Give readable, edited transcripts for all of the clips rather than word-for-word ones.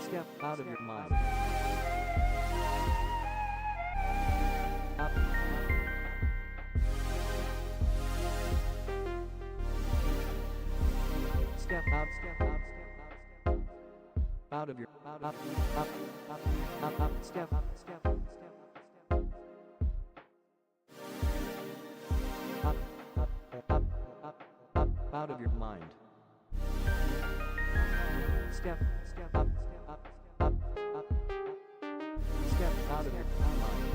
Step out of your mind. Up. Step out, step out, step out, step out. Out of your, up, up, up, step up, step up, step up, step up. Up, out of your mind. Step up, step up, step up, step out of your mind.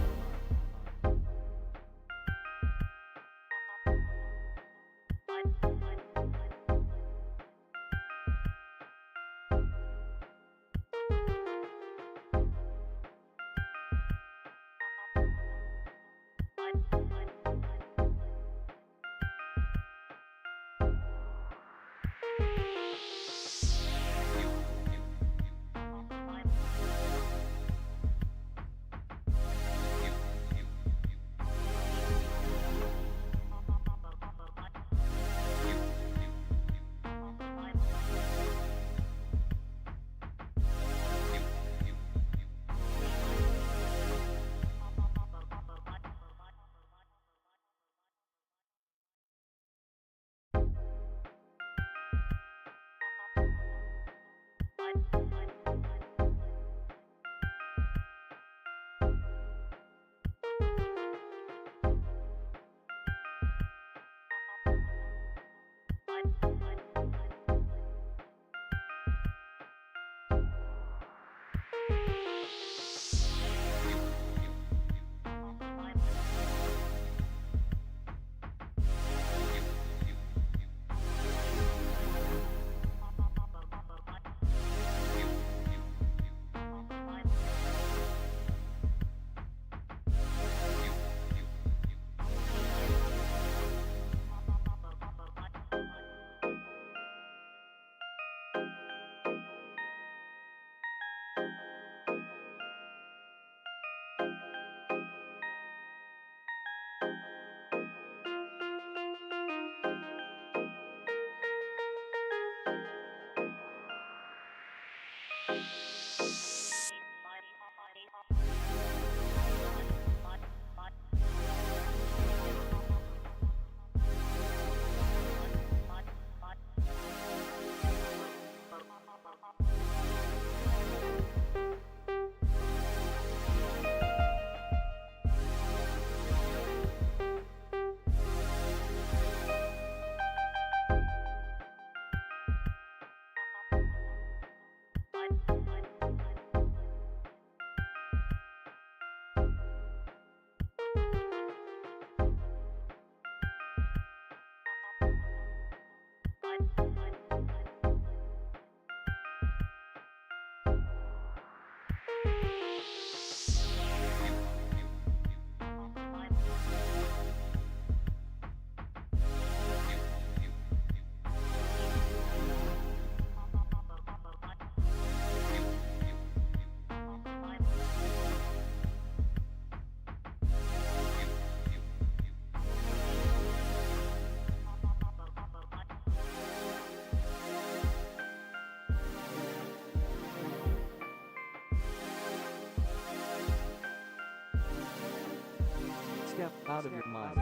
out of your mind.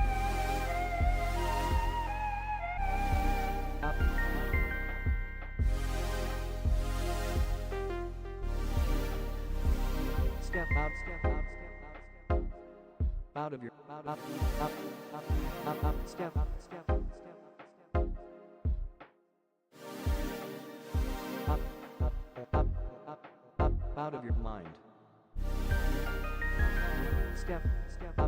Out, step out, step out, step out, step out of your out, step out, step out, out of your mind. Step up, step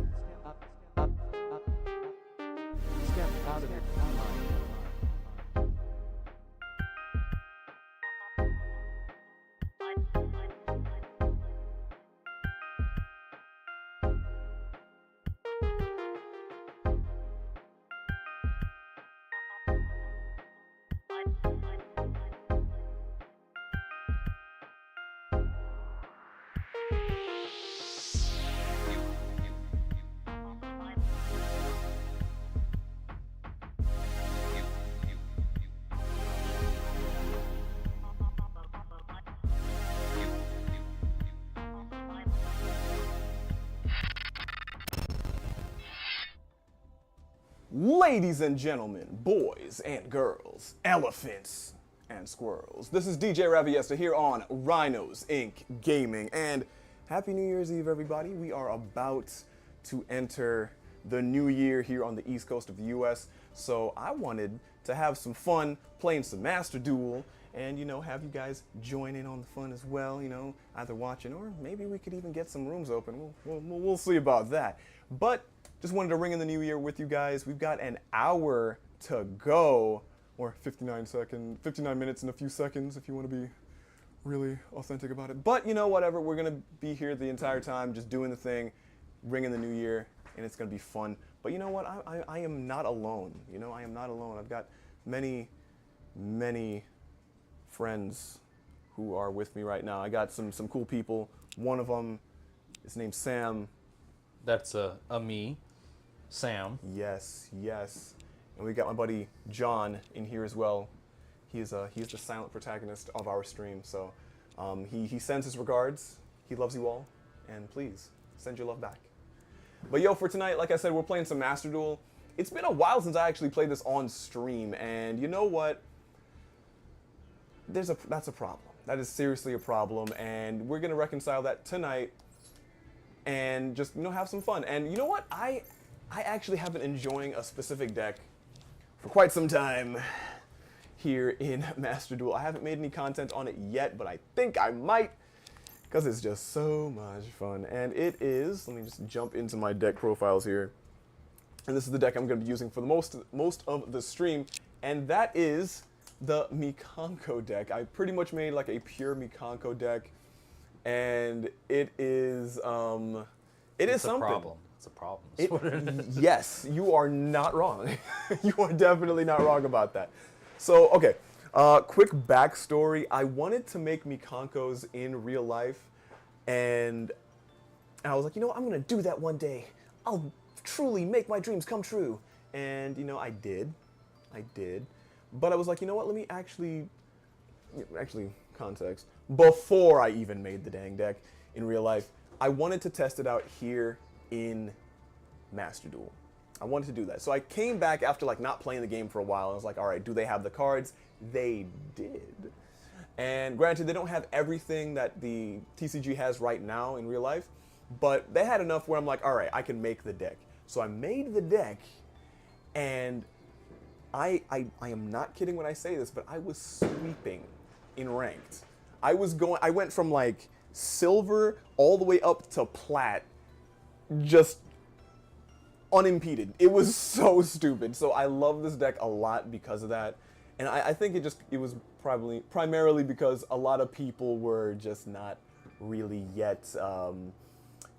out of your mind. Ladies and gentlemen, boys and girls, elephants and squirrels, this is DJ Raviesta here on Rhinos Inc. Gaming, and Happy New Year's Eve, everybody. We are about to enter the new year here on the East Coast of the US, so I wanted to have some fun playing some Master Duel and, you know, have you guys join in on the fun as well, you know, either watching or maybe we could even get some rooms open. We'll see about that. But just wanted to ring in the new year with you guys. We've got an hour to go, or 59 minutes and a few seconds if you want to be really authentic about it. But, you know, whatever, we're going to be here the entire time just doing the thing, ringing the new year, and it's going to be fun. But you know what, I am not alone. You know, I am not alone. I've got many friends who are with me right now. I got some cool people. One of them is named Sam. That's a me, Sam. Yes. And we got my buddy John in here as well. He's the silent protagonist of our stream. So he sends his regards. He loves you all, and please send your love back. But yo, for tonight, like I said, we're playing some Master Duel. It's been a while since I actually played this on stream, and you know what? That's a problem. That is seriously a problem, and we're gonna reconcile that tonight and just, you know, have some fun. And you know what? I actually have been enjoying a specific deck for quite some time here in Master Duel. I haven't made any content on it yet, but I think I might, because it's just so much fun. And it is, let me just jump into my deck profiles here. And this is the deck I'm going to be using for the most of the stream, and that is the Mikanko deck. I pretty much made like a pure Mikanko deck, and it is something. It's a problem. It's a problem. Yes, you are not wrong. You are definitely not wrong about that. So, okay, quick backstory. I wanted to make Mikankos in real life, and I was like, you know what, I'm gonna do that one day. I'll truly make my dreams come true. And, you know, I did. But I was like, you know what, let me actually, context, before I even made the dang deck in real life, I wanted to test it out here in Master Duel. I wanted to do that. So I came back after like not playing the game for a while, and I was like, all right, do they have the cards? They did. And granted, they don't have everything that the TCG has right now in real life, but they had enough where I'm like, all right, I can make the deck. So I made the deck, and I am not kidding when I say this, but I was sweeping in ranked. I went from like silver all the way up to plat, just unimpeded. It was so stupid. So I love this deck a lot because of that. And I think it was primarily because a lot of people were just not really yet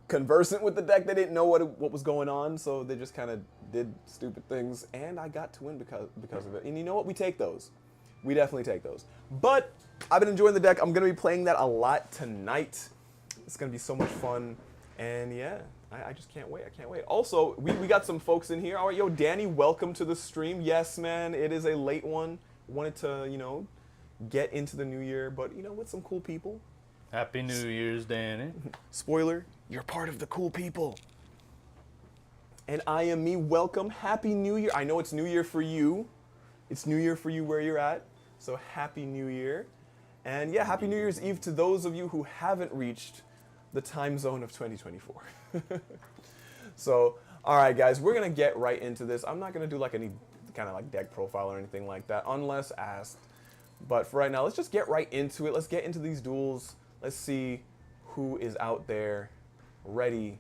conversant with the deck. They didn't know what was going on, so they just kind of did stupid things, and I got to win because of it. And you know what? We take those. We definitely take those. But I've been enjoying the deck. I'm going to be playing that a lot tonight. It's going to be so much fun. And yeah, I just can't wait. I can't wait. Also, we got some folks in here. All right, yo, Danny, welcome to the stream. Yes, man, it is a late one. Wanted to, you know, get into the new year, but, you know, with some cool people. Happy New Year's, Danny. Spoiler, you're part of the cool people. And I am me. Welcome. Happy New Year. I know it's New Year for you. It's New Year for you where you're at. So Happy New Year. And yeah, Happy New Year's Eve to those of you who haven't reached the time zone of 2024. So, all right, guys, we're going to get right into this. I'm not going to do like any kind of like deck profile or anything like that unless asked. But for right now, let's just get right into it. Let's get into these duels. Let's see who is out there ready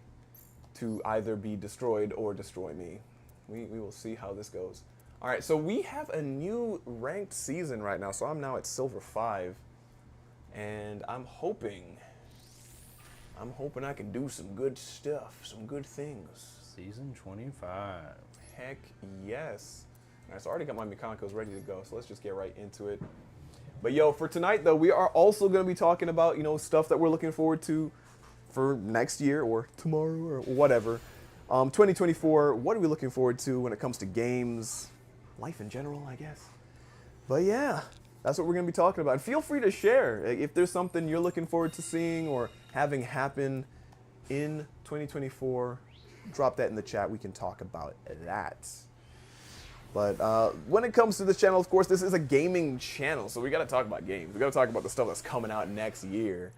to either be destroyed or destroy me. We will see how this goes. All right, so we have a new ranked season right now. So I'm now at Silver 5. And I'm hoping I can do some good stuff, some good things. Season 25. Heck yes. All right, so I already got my mechanicals ready to go, so let's just get right into it. But yo, for tonight though, we are also going to be talking about, stuff that we're looking forward to for next year or tomorrow or whatever. 2024, what are we looking forward to when it comes to games, life in general, I guess. But yeah, that's what we're going to be talking about. And feel free to share if there's something you're looking forward to seeing or having happen in 2024. Drop that in the chat. We can talk about that. But when it comes to this channel, of course, this is a gaming channel, so we got to talk about games. We got to talk about the stuff that's coming out next year.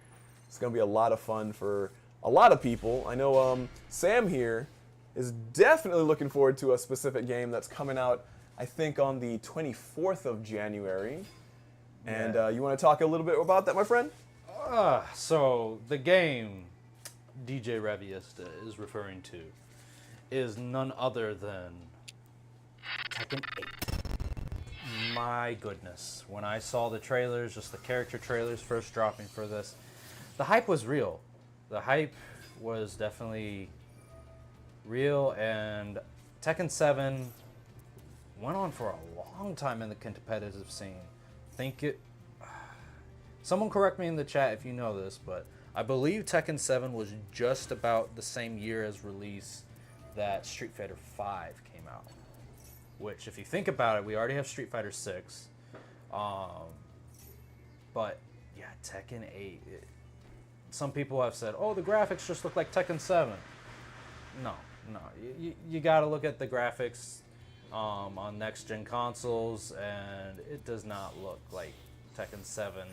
It's going to be a lot of fun for a lot of people. I know Sam here is definitely looking forward to a specific game that's coming out, I think, on the 24th of January. And you want to talk a little bit about that, my friend? So the game DJ Raviesta is referring to is none other than Tekken 8. My goodness. When I saw the trailers, just the character trailers first dropping for this, the hype was real. The hype was definitely real, and Tekken 7 went on for a long time in the competitive scene. Someone correct me in the chat if you know this, but I believe Tekken 7 was just about the same year as release that Street Fighter 5 came out. Which, if you think about it, we already have Street Fighter 6. But yeah, Tekken 8. Some people have said, oh, the graphics just look like Tekken 7. No. You got to look at the graphics on next-gen consoles, and it does not look like Tekken 7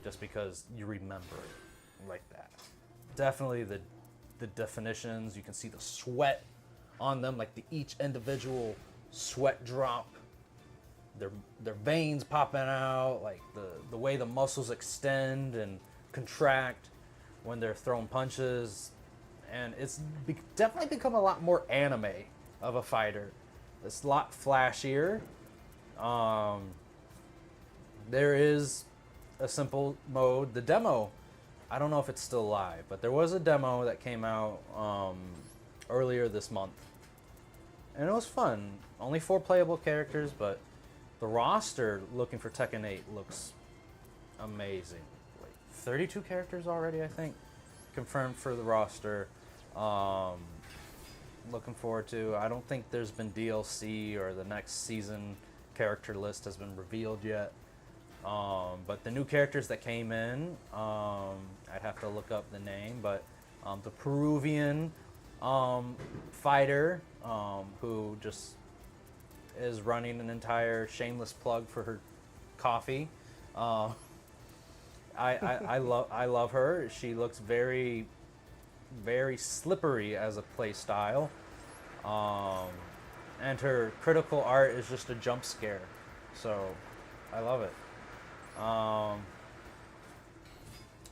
just because you remember it like that. Definitely the definitions, you can see the sweat on them, like each individual sweat drop, their veins popping out, like the way the muscles extend and contract when they're throwing punches. And it's definitely become a lot more anime of a fighter. It's a lot flashier. There is a simple mode. The demo, I don't know if it's still live, but there was a demo that came out earlier this month. And it was fun. Only 4 playable characters, but the roster looking for Tekken 8 looks amazing. Like 32 characters already, I think, confirmed for the roster. Looking forward to. I don't think there's been DLC or the next season character list has been revealed yet. But the new characters that came in, I'd have to look up the name, but the Peruvian fighter who just is running an entire shameless plug for her coffee. I love her. She looks very, very slippery as a play style. And her critical art is just a jump scare. So I love it.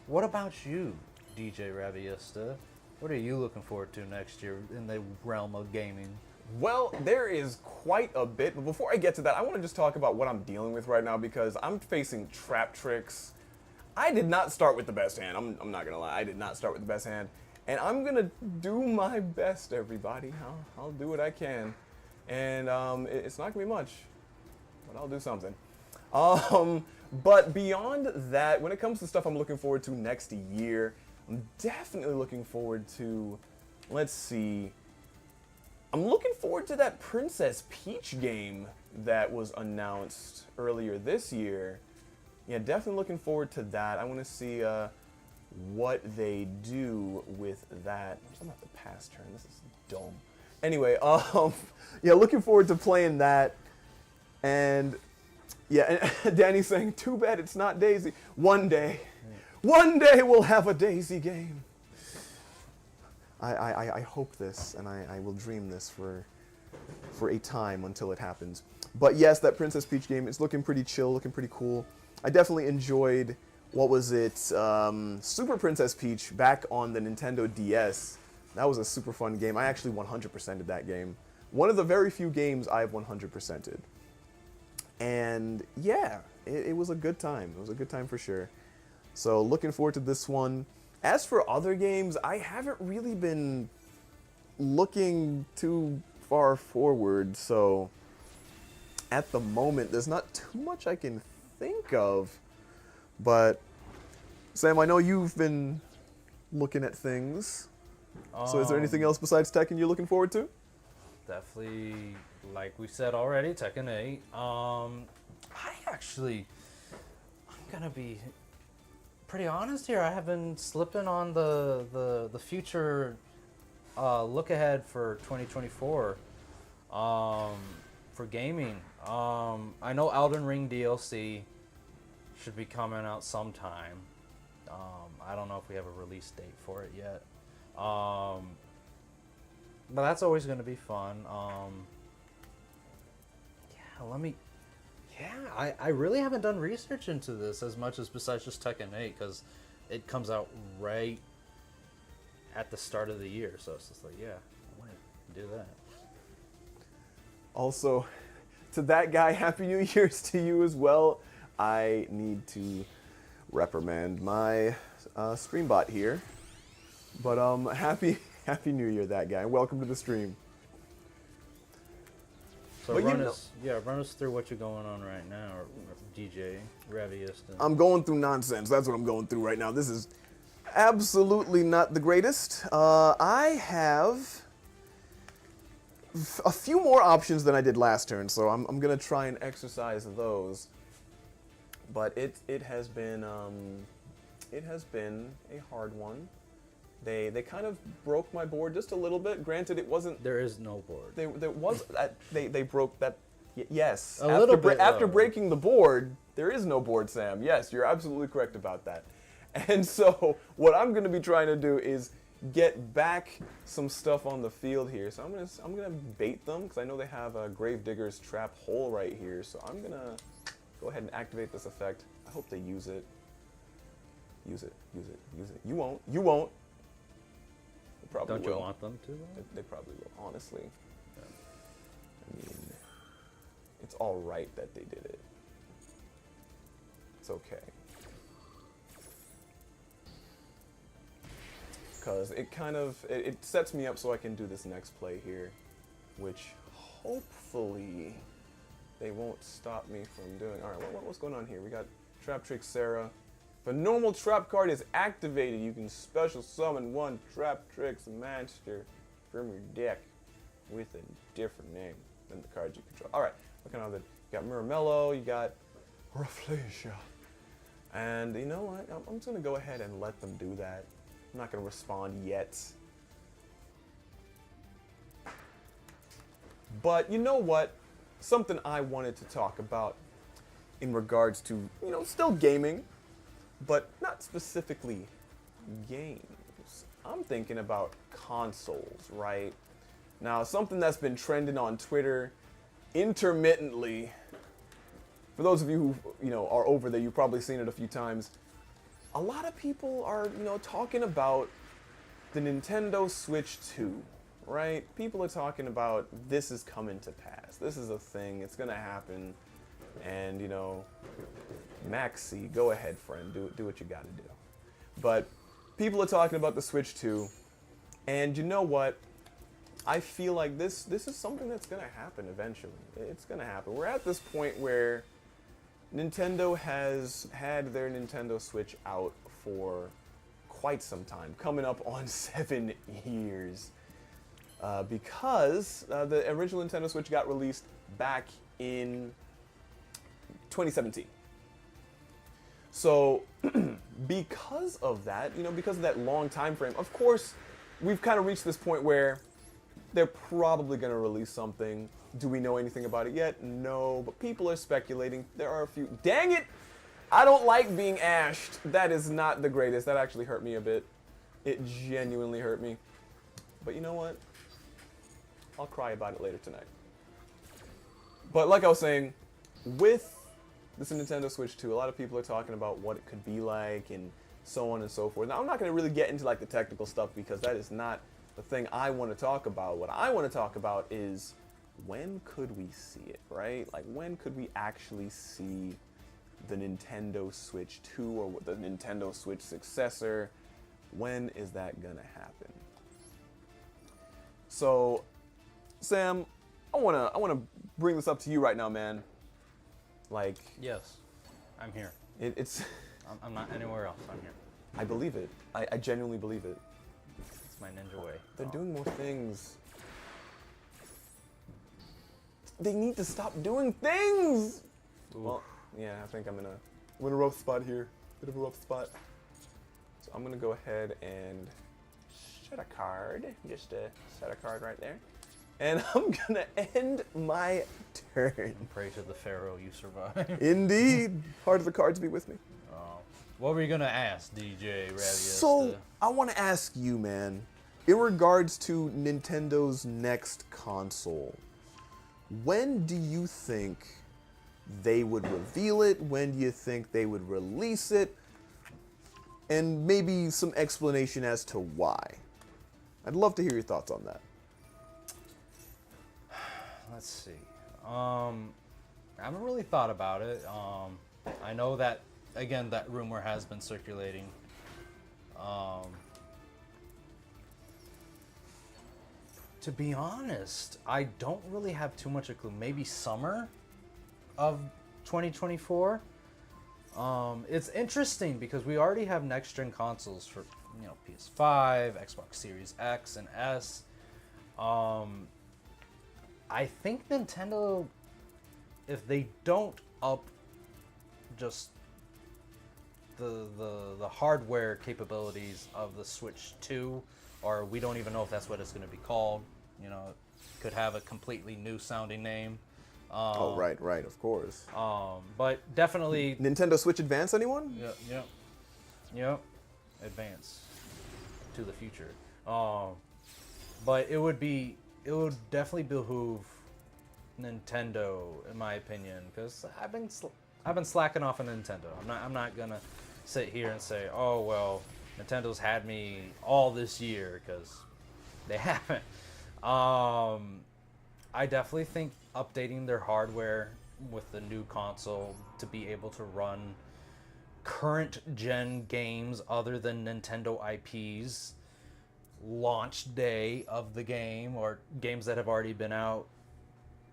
What about you, DJ Raviesta? What are you looking forward to next year in the realm of gaming? Well, there is quite a bit, but before I get to that, I want to just talk about what I'm dealing with right now because I'm facing trap tricks. I did not start with the best hand. I'm not going to lie. I did not start with the best hand. And I'm going to do my best, everybody. I'll do what I can. And it's not going to be much, but I'll do something. But beyond that, when it comes to stuff I'm looking forward to next year, I'm definitely looking forward to, let's see, I'm looking forward to that Princess Peach game that was announced earlier this year. Yeah, definitely looking forward to that. I want to see what they do with that. I'm going to have to pass turn. This is dumb. Anyway, yeah, looking forward to playing that. And yeah, and Danny's saying, too bad it's not Daisy. One day we'll have a Daisy game. I hope this, and I will dream this for a time until it happens. But yes, that Princess Peach game is looking pretty chill, looking pretty cool. I definitely enjoyed, what was it, Super Princess Peach back on the Nintendo DS. That was a super fun game. I actually 100%ed that game. One of the very few games I've 100%ed. And yeah, it was a good time. It was a good time for sure. So looking forward to this one. As for other games, I haven't really been looking too far forward, so at the moment, there's not too much I can think of. But Sam, I know you've been looking at things. So is there anything else besides Tekken you're looking forward to? Definitely, like we said already, Tekken 8. I'm gonna be pretty honest here. I have been slipping on the future look ahead for 2024 for gaming. I know Elden Ring DLC should be coming out sometime. I don't know if we have a release date for it yet. But that's always going to be fun. I really haven't done research into this as much as besides just Tekken 8, because it comes out right at the start of the year. So it's just like, yeah, I want to do that. Also, to that guy, Happy New Year's to you as well. I need to reprimand my streambot here. But Happy New Year, that guy. Welcome to the stream. So but run us through what you're going on right now, or DJ Raviesta. I'm going through nonsense. That's what I'm going through right now. This is absolutely not the greatest. I have a few more options than I did last turn, so I'm gonna try and exercise those. But it has been a hard one. They kind of broke my board just a little bit. Granted, it wasn't. There is no board. There was they broke that. Yes. A little bit. After breaking the board, there is no board, Sam. Yes, you're absolutely correct about that. And so what I'm going to be trying to do is get back some stuff on the field here. So I'm gonna bait them because I know they have a Gravedigger's Trap Hole right here. So I'm gonna go ahead and activate this effect. I hope they use it. Use it. You won't. Probably Don't you will. want them to? They probably will, honestly. Yeah. I mean, it's all right that they did it. It's okay. Because it kind of, it sets me up so I can do this next play here, which hopefully they won't stop me from doing. All right, what's going on here? We got Trap Trick Sarah. If a normal trap card is activated, you can special summon one Trap Tricks Master from your deck with a different name than the cards you control. All right, looking at it, you got Miramello, you got Raviesta, and you know what? I'm just gonna go ahead and let them do that. I'm not gonna respond yet. But you know what? Something I wanted to talk about in regards to, you know, still gaming, but not specifically games. I'm thinking about consoles, right? Now, something that's been trending on Twitter intermittently, for those of you who, you know, are over there, you've probably seen it a few times. A lot of people are, you know, talking about the Nintendo Switch 2, right? People are talking about this is coming to pass. This is a thing. It's gonna happen. And, you know, Maxi, go ahead, friend. Do what you gotta do. But people are talking about the Switch 2. And you know what? I feel like this is something that's gonna happen eventually. It's gonna happen. We're at this point where Nintendo has had their Nintendo Switch out for quite some time, coming up on 7 years. Because the original Nintendo Switch got released back in 2017. So because of that, you know, because of that long time frame, of course, we've kind of reached this point where They're probably going to release something. Do we know anything about it yet? No, but people are speculating. There are a few. Dang it! I don't like being ashed. That is not the greatest. That actually hurt me a bit. It genuinely hurt me. But you know what? I'll cry about it later tonight. But like I was saying, with this Nintendo Switch 2, a lot of people are talking about what it could be like and so on and so forth. Now, I'm not going to really get into like the technical stuff because that is not the thing I want to talk about. What I want to talk about is when could we see it, right? Like, when could we actually see the Nintendo Switch 2 or the Nintendo Switch successor? When is that going to happen? So, Sam, I wanna bring this up to you right now, man. Like, Yes, I'm here. it's I'm not anywhere else. I'm here. I believe it. I genuinely believe it. It's my ninja way. They're doing more things. They need to stop doing things. Well, yeah, I think I'm in a rough spot here. Bit of a rough spot. So I'm gonna go ahead and set a card. Just set a card right there. And I'm gonna end my turn. And pray to the Pharaoh you survive. Indeed. Heart of the cards be with me. What were you gonna ask, DJ Raviesta? So, I want to ask you, man, in regards to Nintendo's next console, when do you think they would reveal it? When do you think they would release it? And maybe some explanation as to why. I'd love to hear your thoughts on that. Let's see. I haven't really thought about it. I know that, again, that rumor has been circulating. To be honest, I don't really have too much of a clue. Maybe summer of 2024. It's interesting because we already have next-gen consoles for, PS5, Xbox Series X and S. I think Nintendo, if they don't up just the hardware capabilities of the Switch 2, or we don't even know if that's what it's going to be called. It could have a completely new sounding name. Oh, right, of course. But definitely Nintendo Switch Advance, anyone? Yep. Advance to the future. But it would definitely behoove Nintendo, in my opinion, because I've been slacking off on Nintendo. I'm not gonna sit here and say, oh well, Nintendo's had me all this year, because they haven't. I definitely think updating their hardware with the new console to be able to run current gen games other than Nintendo IPs, launch day of the game, or games that have already been out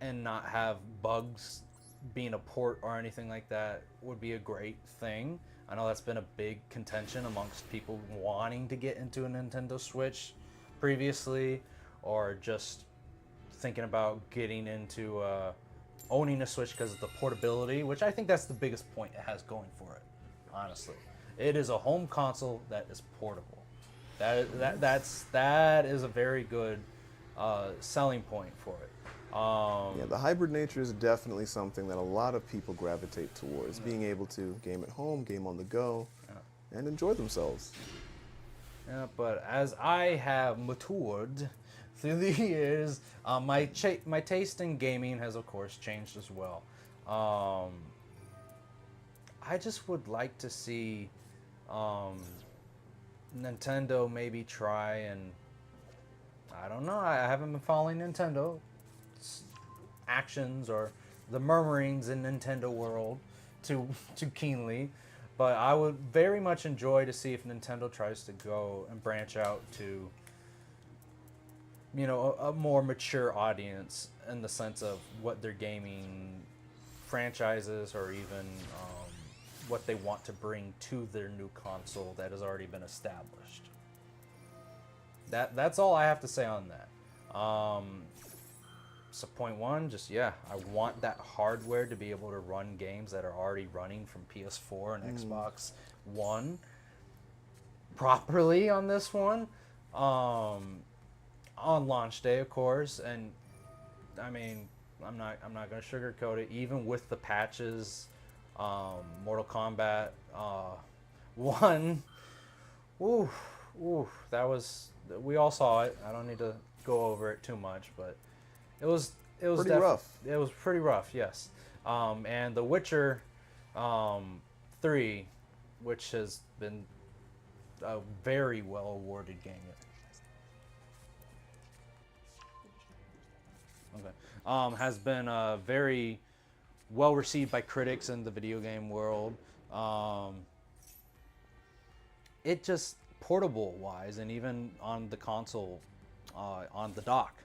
and not have bugs being a port or anything like that, would be a great thing. I know that's been a big contention amongst people wanting to get into a Nintendo Switch previously, or just thinking about getting into owning a Switch because of the portability, which I think that's the biggest point it has going for it, honestly. It is a home console that is portable. That is a very good selling point for it. Yeah, the hybrid nature is definitely something that a lot of people gravitate towards, being able to game at home, game on the go, and enjoy themselves. Yeah, but as I have matured through the years, my taste in gaming has, of course, changed as well. I just would like to see Nintendo maybe try and, I don't know, I haven't been following Nintendo actions or the murmurings in Nintendo world too keenly, but I would very much enjoy to see if Nintendo tries to go and branch out to a more mature audience in the sense of what their gaming franchises, or even what they want to bring to their new console that has already been established. That's all I have to say on that. So point one, I want that hardware to be able to run games that are already running from PS4 and Xbox One properly on this one. on launch day, of course, and I mean, I'm not gonna sugarcoat it. Even with the patches, Mortal Kombat 1, ooh, that was, we all saw it. I don't need to go over it too much, but it was Pretty rough. It was pretty rough, yes. And The Witcher 3, which has been a very well awarded game. Okay. Has been very well received by critics in the video game world. It just, portable wise, and even on the console, on the dock,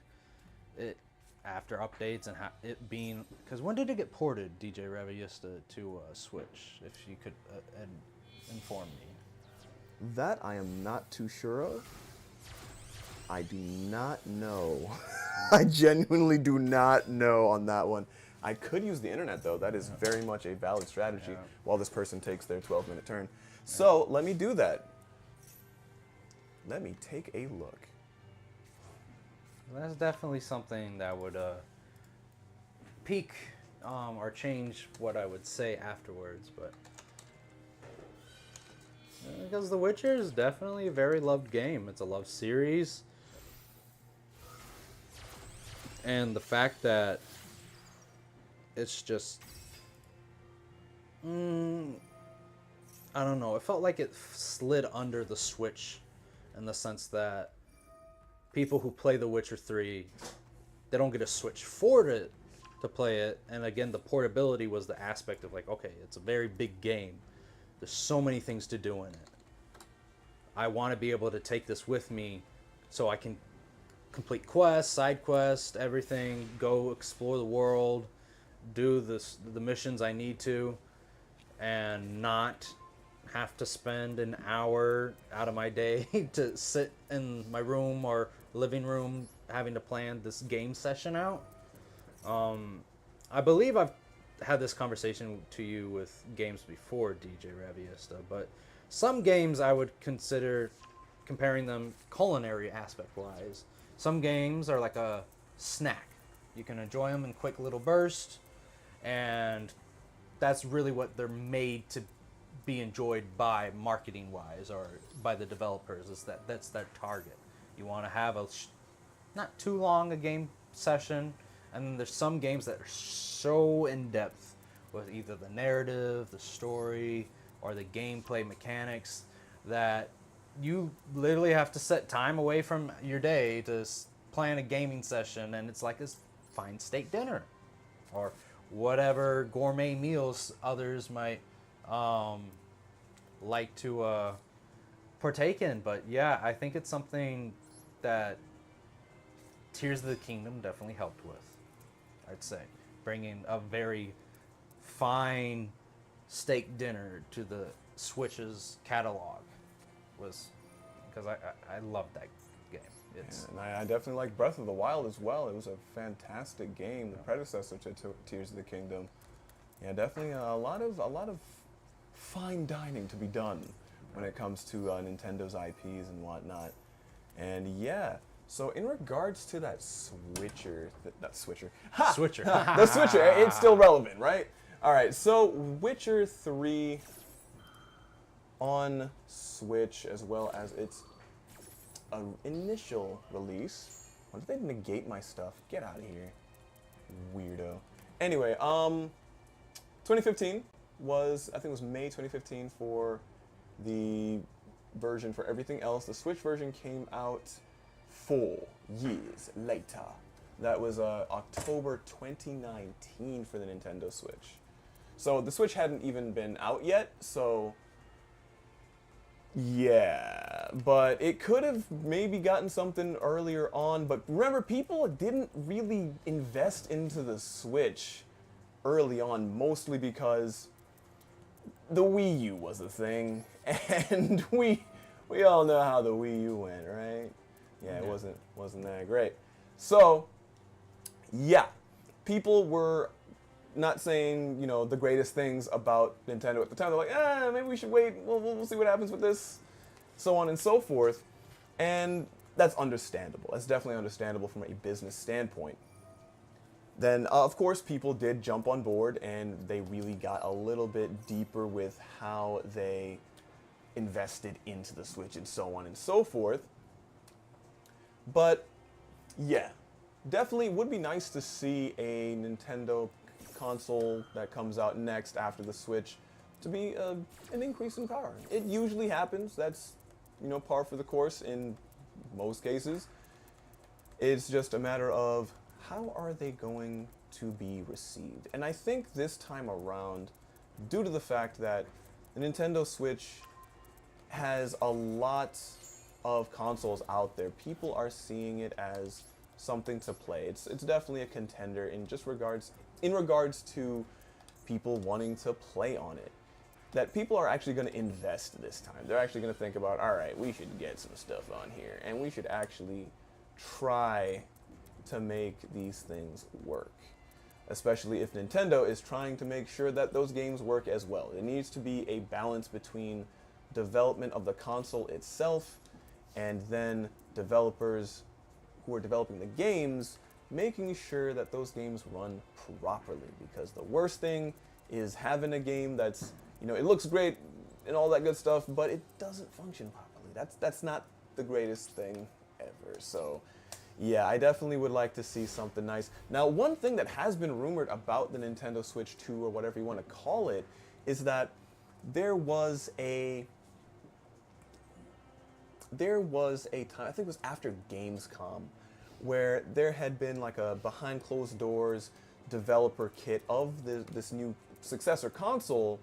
it, after updates and it being, because when did it get ported, DJ Raviesta, to Switch? If you could inform me. That I am not too sure of. I do not know. I genuinely do not know on that one. I could use the internet, though. That is very much a valid strategy while this person takes their 12-minute turn. So let me do that. Let me take a look. That's definitely something that would peak or change what I would say afterwards, but because The Witcher is definitely a very loved game. It's a loved series, and the fact that it's just, I don't know, it felt like it slid under the Switch in the sense that people who play The Witcher 3, they don't get a Switch for it to play it. And again, the portability was the aspect of like, okay, it's a very big game. There's so many things to do in it. I want to be able to take this with me so I can complete quests, side quests, everything, go explore the world, do the missions I need to, and not have to spend an hour out of my day to sit in my room or living room having to plan this game session out. I believe I've had this conversation to you with games before, DJ Raviesta, but some games I would consider comparing them culinary aspect wise. Some games are like a snack. You can enjoy them in quick little bursts, and that's really what they're made to be enjoyed by marketing wise or by the developers, is that's their target. You want to have a not too long a game session, and then there's some games that are so in depth with either the narrative, the story, or the gameplay mechanics that you literally have to set time away from your day to plan a gaming session, and it's like a fine steak dinner or whatever gourmet meals others might like to partake in. But yeah, I think it's something that Tears of the Kingdom definitely helped with, I'd say. Bringing a very fine steak dinner to the Switch's catalog was, because I love that game. It's, and I definitely like Breath of the Wild as well. It was a fantastic game, the predecessor to Tears of the Kingdom. Yeah, definitely a lot of fine dining to be done when it comes to Nintendo's IPs and whatnot. And yeah, so in regards to that Switcher, the Switcher, it's still relevant, right? All right, so Witcher 3 on Switch, as well as its initial release. Why did they negate my stuff? Get out of here, weirdo. Anyway, 2015 was, I think it was May 2015 for the version for everything else. The Switch version came out 4 years later. That was October 2019 for the Nintendo Switch. So the Switch hadn't even been out yet, so yeah, but it could have maybe gotten something earlier on. But remember, people didn't really invest into the Switch early on, mostly because the Wii U was a thing, and we all know how the Wii U went, right? Yeah, it wasn't that great. So yeah, people were not saying, you know, the greatest things about Nintendo at the time. They're like, maybe we should wait. We'll see what happens with this, so on and so forth. And that's understandable. That's definitely understandable from a business standpoint. Then, of course, people did jump on board, and they really got a little bit deeper with how they invested into the Switch and so on and so forth. But, yeah, definitely would be nice to see a Nintendo console that comes out next after the Switch to be an increase in power. It usually happens. That's, par for the course in most cases. It's just a matter of how are they going to be received? And I think this time around, due to the fact that the Nintendo Switch has a lot of consoles out there, people are seeing it as something to play. It's definitely a contender in regards to people wanting to play on it. That people are actually going to invest this time. They're actually going to think about, all right, we should get some stuff on here, and we should actually try to make these things work. Especially if Nintendo is trying to make sure that those games work as well. It needs to be a balance between development of the console itself and then developers who are developing the games making sure that those games run properly. Because the worst thing is having a game that's, it looks great and all that good stuff, but it doesn't function properly. That's not the greatest thing ever. So yeah, I definitely would like to see something nice. Now, one thing that has been rumored about the Nintendo Switch 2, or whatever you want to call it, is that there was a time, I think it was after Gamescom, where there had been like a behind closed doors developer kit of this new successor console,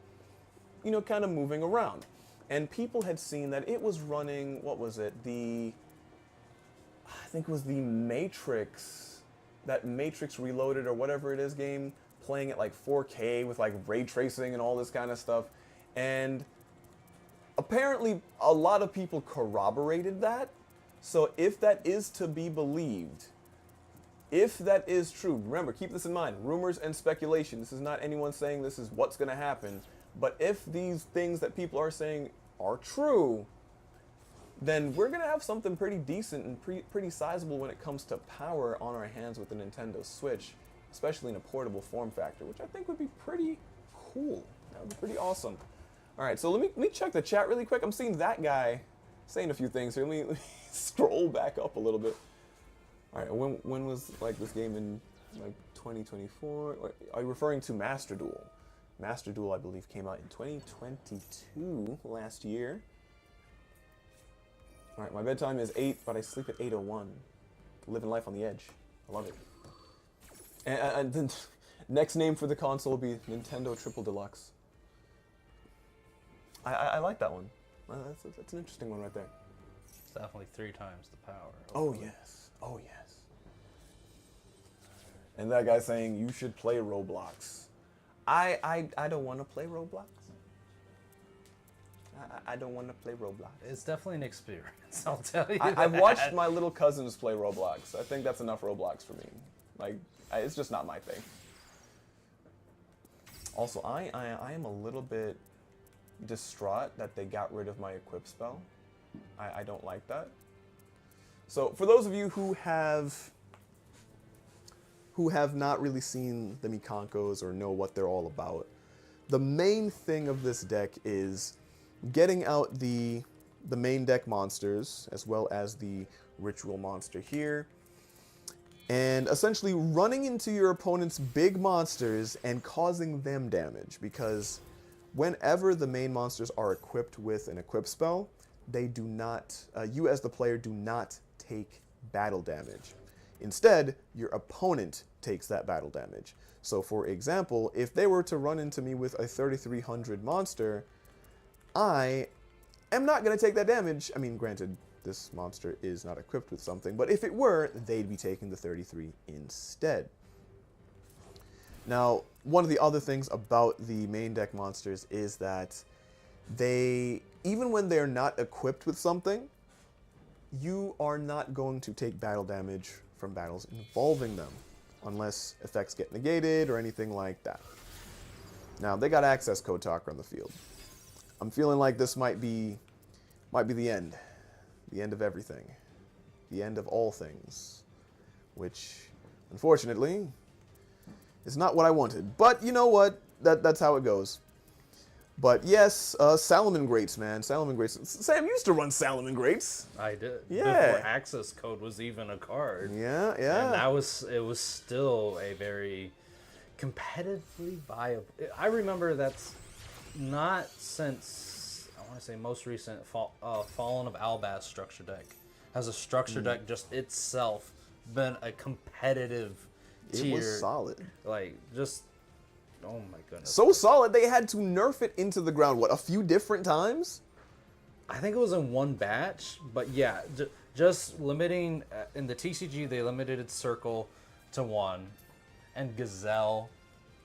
kind of moving around. And people had seen that it was running, what was it, I think it was the Matrix, that Matrix Reloaded or whatever it is game, playing at like 4K with like ray tracing and all this kind of stuff. And apparently a lot of people corroborated that. So if that is to be believed, if that is true, remember, keep this in mind, rumors and speculation. This is not anyone saying this is what's going to happen. But if these things that people are saying are true, then we're going to have something pretty decent and pretty sizable when it comes to power on our hands with the Nintendo Switch, especially in a portable form factor, which I think would be pretty cool. That would be pretty awesome. All right, so let me check the chat really quick. I'm seeing that guy saying a few things here. Let me scroll back up a little bit. All right, when was like this game in like 2024? Are you referring to Master Duel? Master Duel, I believe, came out in 2022, last year. All right, my bedtime is 8, but I sleep at 8:01. Living life on the edge. I love it. And the next name for the console will be Nintendo Triple Deluxe. I like that one. That's an interesting one right there. It's definitely 3 times the power. Oh yes. Oh yes. And that guy saying you should play Roblox. I don't want to play Roblox. I don't want to play Roblox. It's definitely an experience, I'll tell you. I've watched my little cousins play Roblox. I think that's enough Roblox for me. Like, it's just not my thing. Also, I am a little bit distraught that they got rid of my equip spell. I don't like that. So, for those of you who have not really seen the Mikankos or know what they're all about, the main thing of this deck is getting out the main deck monsters, as well as the ritual monster here, and essentially running into your opponent's big monsters and causing them damage, because whenever the main monsters are equipped with an equip spell, they do not, you as the player do not take battle damage. Instead, your opponent takes that battle damage. So for example, if they were to run into me with a 3300 monster, I am not going to take that damage. I mean, granted, this monster is not equipped with something, but if it were, they'd be taking the 33 instead. Now, one of the other things about the main deck monsters is that they, even when they're not equipped with something, you are not going to take battle damage from battles involving them, unless effects get negated or anything like that. Now, they got access code talker on the field. I'm feeling like this might be the end of everything. the end of all things, which, unfortunately, is not what I wanted. But you know what? That's how it goes. But yes, Salomon Grates, man. Salomon Grates. Sam used to run Salomon Grates. I did. Yeah. Before access code was even a card. Yeah, And it was still a very competitively viable. I remember that's not since, I want to say most recent, Fallen of Albaz structure deck. Has a structure deck just itself been a competitive tier. It was solid. Like, just, oh my goodness. So solid, they had to nerf it into the ground, what, a few different times? I think it was in one batch, but yeah, just limiting, in the TCG, they limited its Circle to 1, and Gazelle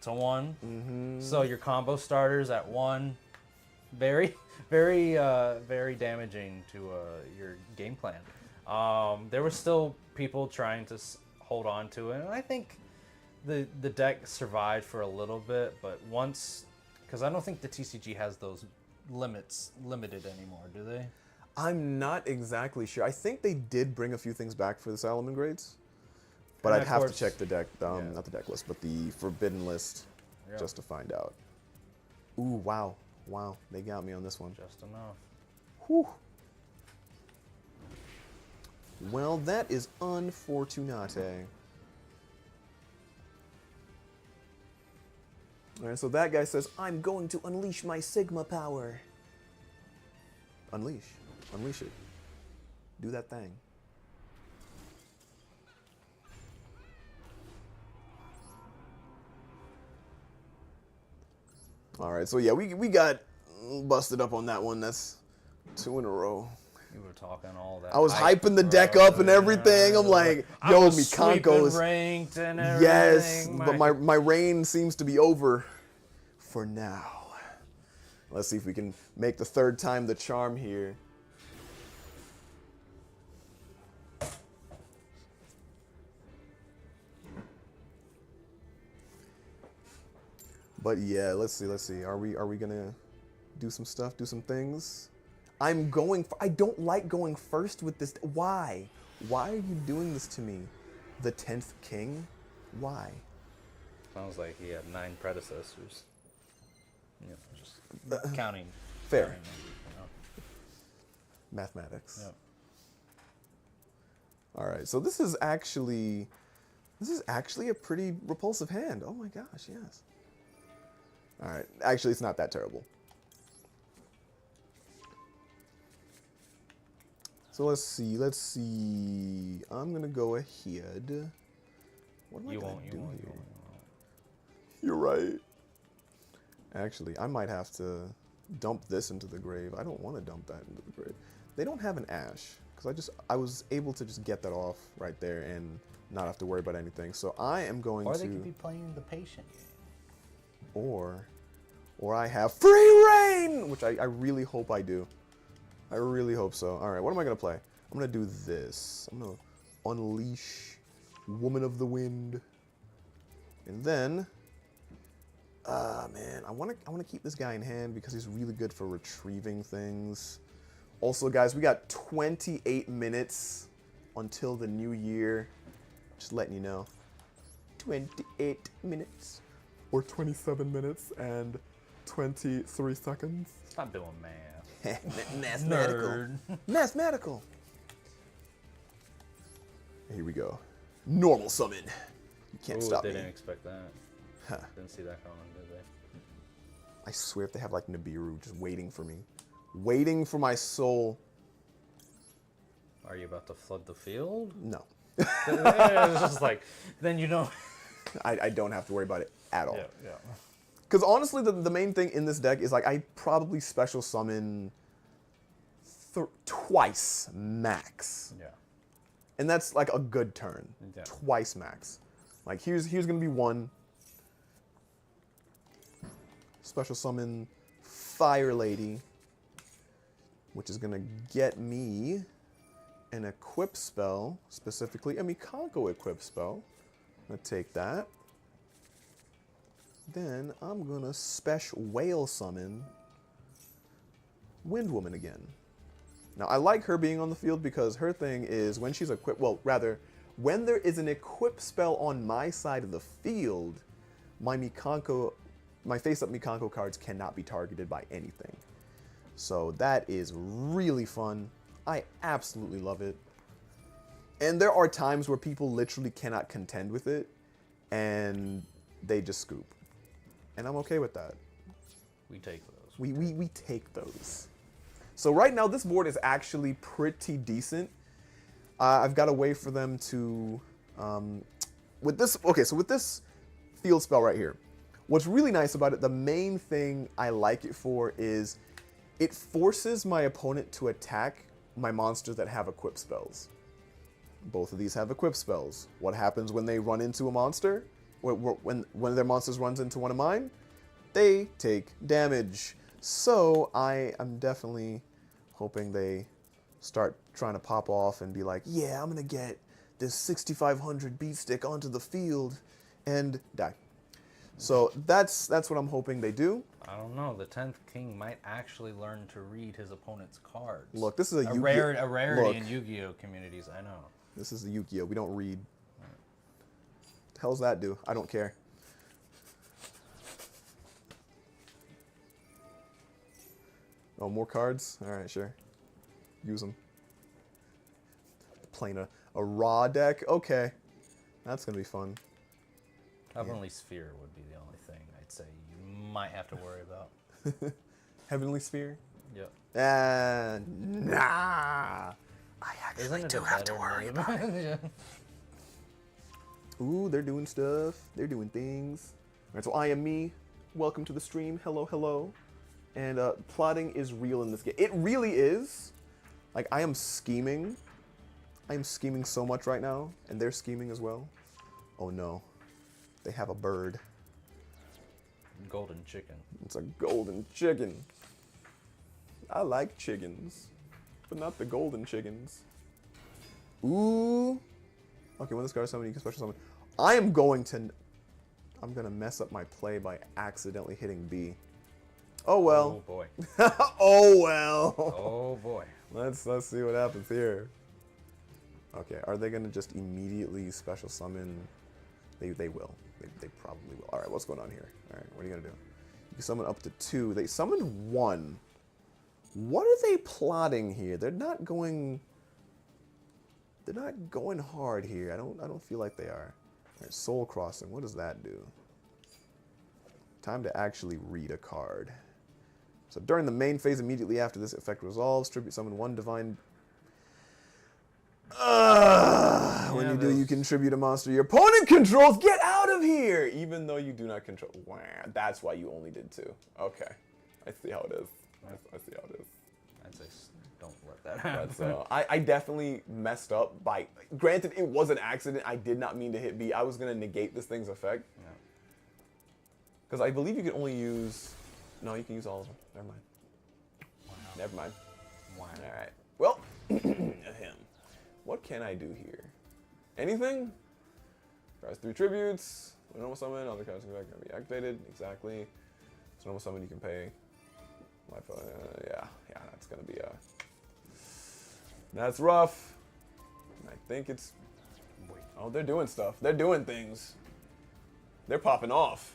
to 1. Mm-hmm. So your combo starters at 1, very, very, very damaging to your game plan. There were still people trying to hold on to it, and I think the deck survived for a little bit, but once, because I don't think the TCG has those limited anymore, do they? I'm not exactly sure. I think they did bring a few things back for the Salomon Grades, but And I'd of have to course- check the deck, yeah. not the deck list, but the forbidden list, Yeah. just to find out. Ooh, wow, they got me on this one. Just enough. Whew. Well, that is unfortunate. Alright, so that guy says, I'm going to unleash my Sigma power. Unleash it. Do that thing. Alright, so yeah, we got busted up on that one. That's 2 in a row. You were talking all that. I was hype, hyping the deck bro. up and everything. I'm like, I yo, was Mikanko's. sweeping ranked and everything. Yes, but my reign seems to be over for now. Let's see if we can make the third time the charm here. But yeah, let's see. Are we gonna do some stuff, do some things? I don't like going first with this. Why? Why are you doing this to me? The 10th king? Why? Sounds like he had 9 predecessors. You know, just counting. Fair. counting them, you know. Mathematics. Yep. All right, so this is actually a pretty repulsive hand. Oh my gosh, yes. All right, actually, it's not that terrible. So let's see. I'm gonna go ahead. What am I gonna do here? You're right. Actually, I might have to dump this into the grave. I don't want to dump that into the grave. They don't have an Ash, because I was able to just get that off right there and not have to worry about anything. So I am going Or to... they could be playing the patient game. Or I have free reign, which I really hope I do. I really hope so. All right, what am I going to play? I'm going to do this. I'm going to unleash Woman of the Wind. And then... man, I want to keep this guy in hand because he's really good for retrieving things. Also, guys, we got 28 minutes until the new year. Just letting you know. 28 minutes. Or 27 minutes and 23 seconds. Stop doing math. Mathematical. Nerd. Mathematical. Here we go. Normal summon. You can't stop they me. didn't expect that. Huh. Didn't see that coming, did they? I swear if they have like Nibiru just waiting for me. Waiting for my soul. Are you about to flood the field? No. It's just like, then you know. I don't have to worry about it at all. Yeah. Because honestly, the main thing in this deck is like I probably special summon twice max. Yeah. And that's like a good turn. Yeah. Twice max. Like here's gonna be one. Special summon Fire Lady, which is gonna get me an equip spell, specifically a Mikanko equip spell. I'm gonna take that. Then I'm gonna special whale summon Wind Woman again. Now, I like her being on the field because her thing is when she's equipped, well, rather, when there is an equip spell on my side of the field, my face-up Mikanko cards cannot be targeted by anything. So that is really fun. I absolutely love it. And there are times where people literally cannot contend with it, and they just scoop. And I'm okay with that. We take those. We take those. So right now, this board is actually pretty decent. I've got a way for them to, with this field spell right here, what's really nice about it, the main thing I like it for is it forces my opponent to attack my monsters that have equip spells. Both of these have equip spells. What happens when they run into a monster? When one of their monsters runs into one of mine? They take damage. So I am definitely hoping they start trying to pop off and be like, yeah, I'm going to get this 6500 beat stick onto the field and die. So that's what I'm hoping they do. I don't know. The 10th king might actually learn to read his opponent's cards. Look, this is a rarity in Yu-Gi-Oh communities, I know. This is the Yu-Gi-Oh. We don't read. What the hell's that do? I don't care. Oh, more cards? All right, sure. Use them. Playing a raw deck? Okay. That's going to be fun. Heavenly Sphere would be the only thing I'd say you might have to worry about. Heavenly Sphere? Yep. Nah. I actually do have to worry about it. Ooh, they're doing stuff. They're doing things. All right, so I am me. Welcome to the stream. Hello, hello. And plotting is real in this game. It really is. Like, I am scheming. I am scheming so much right now, and they're scheming as well. Oh no. They have a bird. Golden chicken. It's a golden chicken. I like chickens, but not the golden chickens. Ooh. Okay, when this card is summoned, you can special summon. I'm gonna mess up my play by accidentally hitting B. Oh well. Oh boy. Oh well. Oh boy. Let's see what happens here. Okay, are they gonna just immediately special summon? They will. They probably will. All right, what's going on here? All right, what are you gonna do? You can summon up to 2. They summoned 1. What are they plotting here? They're not going hard here. I don't feel like they are. All right, Soul Crossing. What does that do? Time to actually read a card. So during the main phase, immediately after this effect resolves, tribute summon 1 divine. When you do, you contribute a monster your opponent controls. Get out of here! Even though you do not control. Wow, that's why you only did 2. Okay, I see how it is. I see how it is. I'd say don't let that happen. I definitely messed up by. Granted, it was an accident. I did not mean to hit B. I was gonna negate this thing's effect. Yeah. Because I believe you can only use. No, you can use all of them. Never mind. Wow. Never mind. Wow. All right. Well, him. What can I do here? Anything? Tries 3 tributes. When normal summon, other cards can be activated. Exactly. So normal summon, you can pay. Yeah, that's gonna be that's rough. I think it's. Wait. Oh, they're doing stuff. They're doing things. They're popping off.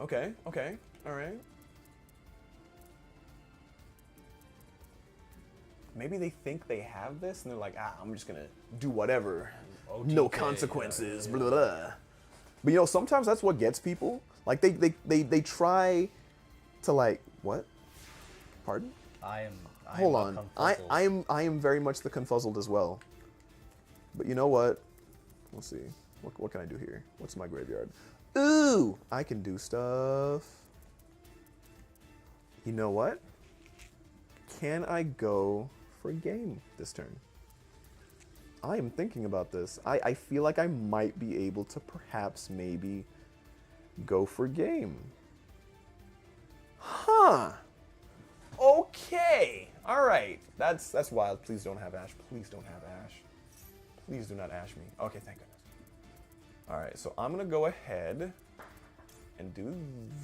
Yeah. Okay. All right. Maybe they think they have this, and they're like, I'm just gonna do whatever. OTK, no consequences. Blah, blah, blah. But you know, sometimes that's what gets people. Like they try to like what? Pardon? Hold on. I am very much the confuzzled as well. But you know what? Let's see. What can I do here? What's my graveyard? Ooh, I can do stuff. You know what? Can I go for game this turn? I am thinking about this. I feel like I might be able to perhaps maybe go for game. Huh. Okay. All right. That's wild. Please don't have Ash. Please don't have Ash. Please do not Ash me. Okay, thank goodness. All right, so I'm going to go ahead and do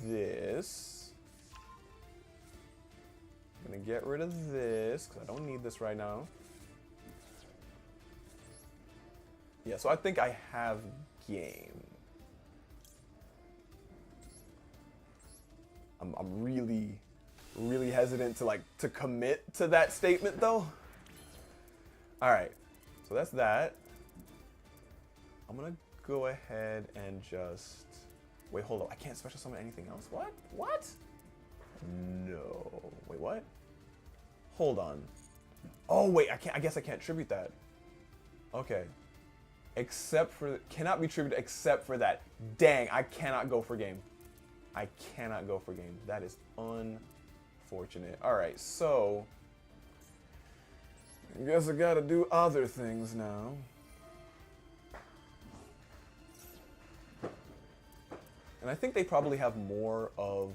this. I'm gonna get rid of this because I don't need this right now. Yeah, so I think I have game. I'm really, really hesitant to commit to that statement though. All right, so that's that. I'm gonna go ahead and just wait. Hold up, I can't special summon anything else. What? What? No. Wait, what? Hold on. Oh wait, I guess I can't tribute that. Okay. Except for cannot be tributed except for that. Dang, I cannot go for game. I cannot go for game. That is unfortunate. All right, so I guess I gotta do other things now. And I think they probably have more of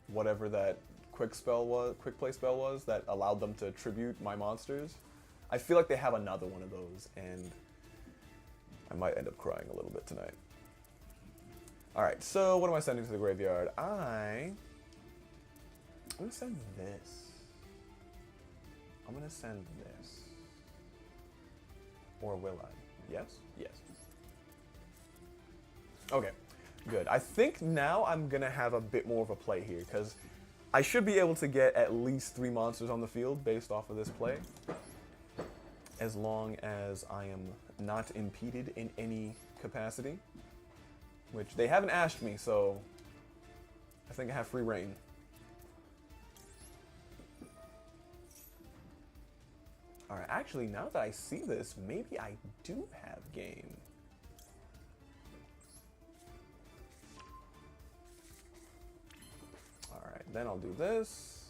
whatever that quick play spell was that allowed them to tribute my monsters. I feel like they have another one of those, and I might end up crying a little bit tonight. Alright, so what am I sending to the graveyard? I'm gonna send this. I'm gonna send this. Or will I? Yes? Yes. Okay, good. I think now I'm gonna have a bit more of a play here, because I should be able to get at least 3 monsters on the field based off of this play. As long as I am not impeded in any capacity. Which they haven't asked me, so I think I have free reign. Alright, actually, now that I see this, maybe I do have game. Alright, then I'll do this.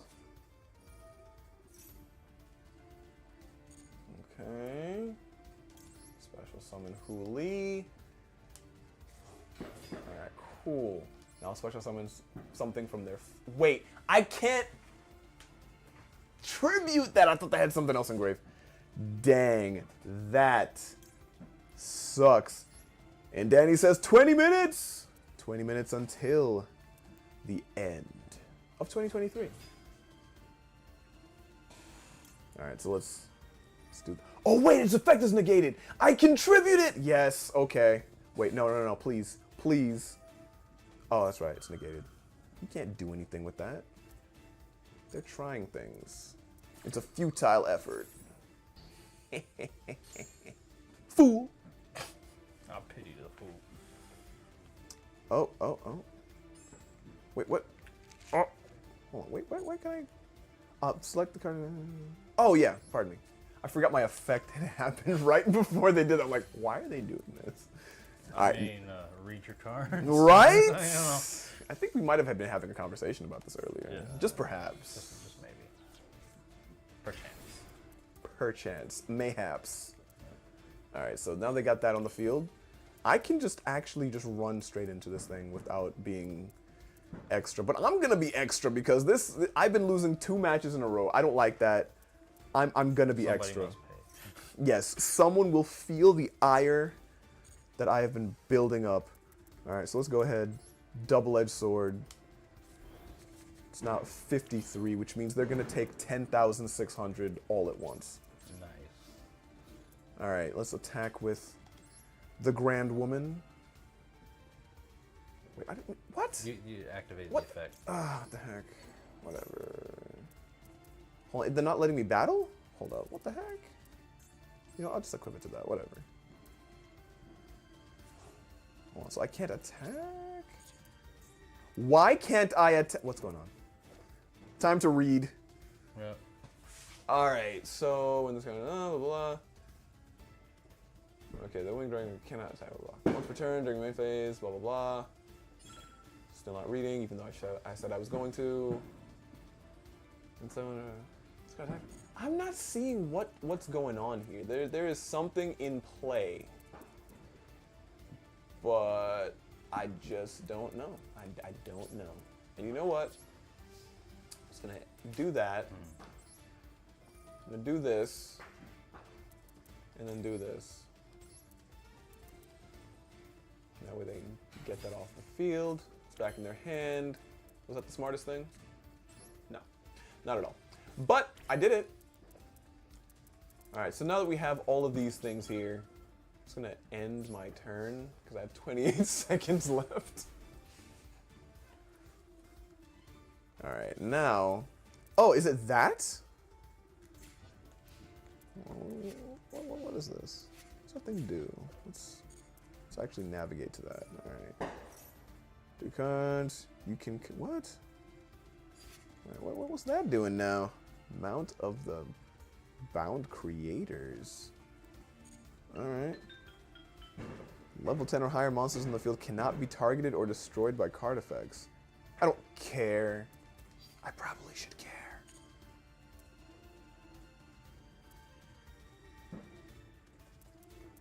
Okay. Special summon Huli. Alright, cool. Now I'll special summon something from their... Wait, I can't tribute that! I thought they had something else engraved. Dang, that sucks. And Danny says 20 minutes! 20 minutes until the end of 2023. Alright, so let's do... Oh wait, its effect is negated! I contribute it! Yes, okay. Wait, no, please. Please. Oh, that's right, it's negated. You can't do anything with that. They're trying things. It's a futile effort. Fool! I pity the fool. Oh. Wait, what? Oh. Hold on, wait, why can I... select the card... Oh, yeah, pardon me. I forgot my effect had happened right before they did it. I'm like, why are they doing this? I mean, read your cards. Right? I don't know. I think we might have been having a conversation about this earlier. Yeah. Just perhaps. Just maybe. Perchance. Perchance. Mayhaps. Alright, so now they got that on the field. I can just actually just run straight into this thing without being extra. But I'm going to be extra because I've been losing 2 matches in a row. I don't like that. I'm going to be Somebody extra. must pay. Yes, someone will feel the ire that I have been building up. Alright, so let's go ahead. Double-edged sword. It's now 53, which means they're going to take 10,600 all at once. Nice. Alright, let's attack with the Grand Woman. Wait, what? You activated What? the effect. Ah, what the heck? Whatever. Hold on, they're not letting me battle? Hold up, what the heck? You know, I'll just equip it to that, whatever. Hold on, so I can't attack? Why can't I attack? What's going on? Time to read. Yeah. Alright, so when this kind of blah, blah, blah. Okay, the winged dragon cannot attack, blah, blah. Once per turn during the main phase, blah, blah, blah. Still not reading, even though I said I was going to. And so, it's gonna attack. I'm not seeing what's going on here. There is something in play. But I just don't know. I don't know. And you know what? I'm just gonna do that. I'm gonna do this. And then do this. That way they can get that off the field. It's back in their hand. Was that the smartest thing? No, not at all. But I did it. All right, so now that we have all of these things here, I'm just gonna end my turn because I have 28 seconds left. All right, now, oh, is it that? What is this? What's that thing do? Let's actually navigate to that. All right. Because you can, what? What's that doing now? Mount of the Bound Creators. All right. Level 10 or higher monsters in the field cannot be targeted or destroyed by card effects. I don't care. I probably should care.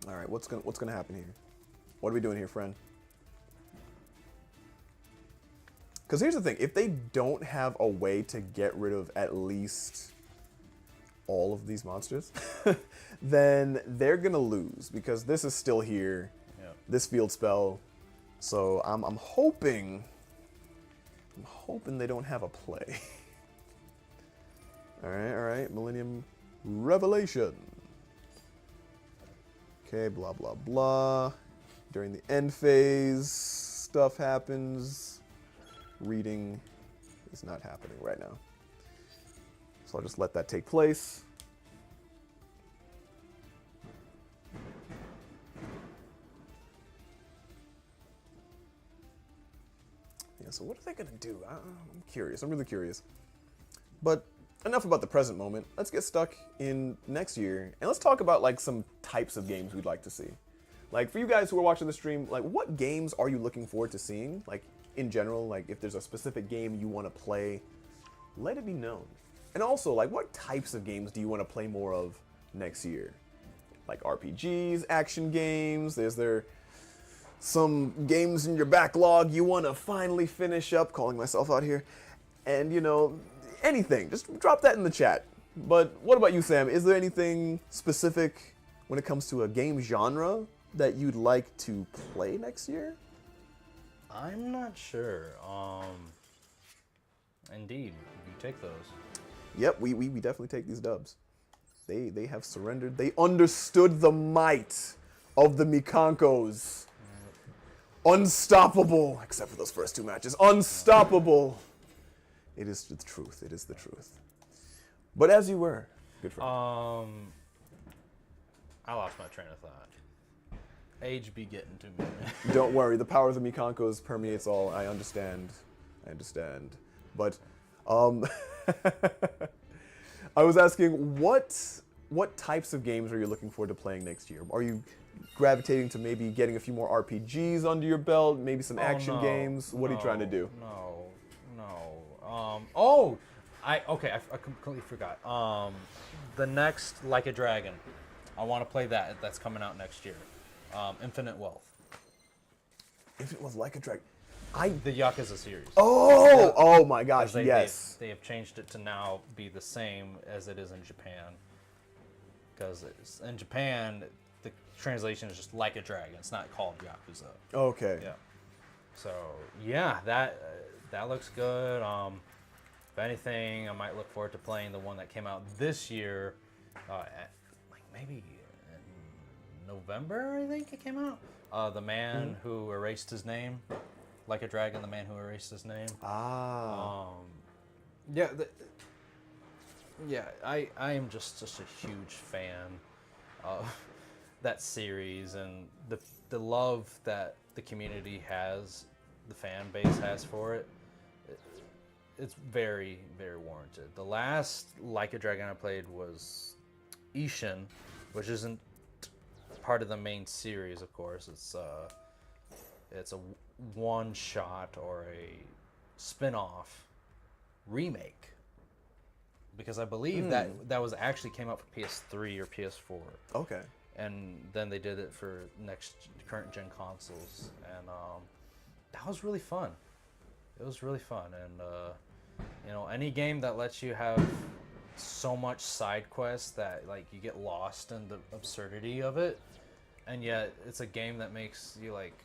All right, what's gonna happen here? What are we doing here, friend? Because here's the thing: if they don't have a way to get rid of at least all of these monsters, then they're gonna lose because this is still here. Yep. This field spell. So I'm hoping they don't have a play. All right, Millennium Revelation. Okay, blah, blah, blah. During the end phase, stuff happens. Reading is not happening right now. So I'll just let that take place. Yeah, so what are they going to do? I'm curious. I'm really curious. But enough about the present moment. Let's get stuck in next year, and let's talk about like some types of games we'd like to see. Like for you guys who are watching the stream, like what games are you looking forward to seeing? Like in general, like if there's a specific game you want to play, let it be known. And also, like what types of games do you want to play more of next year? Like RPGs, action games. Is there some games in your backlog you want to finally finish up? Calling myself out here, and you know. Anything, just drop that in the chat. But what about you, Sam? Is there anything specific when it comes to a game genre that you'd like to play next year? I'm not sure. Indeed, you take those. Yep, we definitely take these dubs. They have surrendered. They understood the might of the Mikankos. Unstoppable, except for those first two matches. Unstoppable. It is the truth. It is the truth. But as you were, good friend. I lost my train of thought. Age be getting to me. Don't worry. The power of the Mikankos permeates all. I understand. But I was asking, what types of games are you looking forward to playing next year? Are you gravitating to maybe getting a few more RPGs under your belt, maybe some action games? What are you trying to do? No. I completely forgot. The next Like a Dragon. I want to play that. That's coming out next year. Infinite Wealth. Infinite Wealth, Like a Dragon. The Yakuza series. Oh my gosh, yes. They have changed it to now be the same as it is in Japan. Because in Japan, the translation is just Like a Dragon. It's not called Yakuza. Okay. Yeah. So yeah, that looks good. If anything, I might look forward to playing the one that came out this year, maybe in November, I think it came out. The Man Who Erased His Name, Like a Dragon, The Man Who Erased His Name. I am just such a huge fan of that series and the love that the community has, the fan base has for it. It's very, very warranted. The last Like a Dragon I played was Ishin, which isn't part of the main series, of course. It's a one-shot or a spin-off remake. Because I believe that was actually came out for PS3 or PS4. Okay. And then they did it for current gen consoles, and that was really fun. It was really fun, and any game that lets you have so much side quests that like you get lost in the absurdity of it, and yet it's a game that makes you like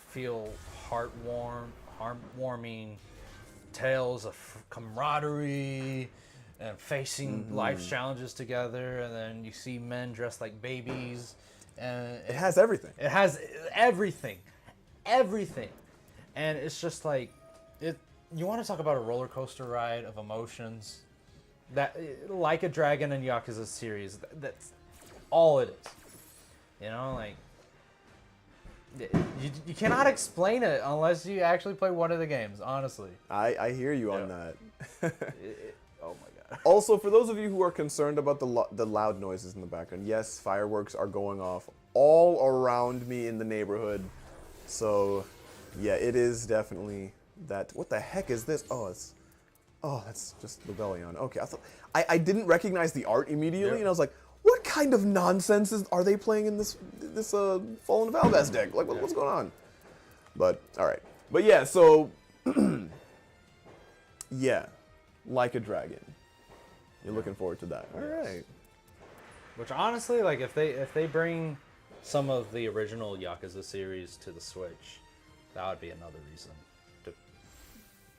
feel heartwarming tales of camaraderie and facing life's challenges together, and then you see men dressed like babies, and It has everything. it has everything, and it's just like it. You want to talk about a roller coaster ride of emotions, that like a Dragon and Yakuza series. That's all it is. You know, like you cannot explain it unless you actually play one of the games. Honestly. I hear you on that. Oh my god. Also, for those of you who are concerned about the loud noises in the background, yes, fireworks are going off all around me in the neighborhood. So, yeah, it is definitely that. What the heck is this? Oh, that's just Rebellion. Okay, I didn't recognize the art immediately, and I was like, what kind of nonsense are they playing in this Fallen Valdez deck? Like, what's going on? But all right, but yeah, so yeah, like a dragon. You're looking forward to that. All right. Which honestly, like if they bring some of the original Yakuza series to the Switch, that would be another reason to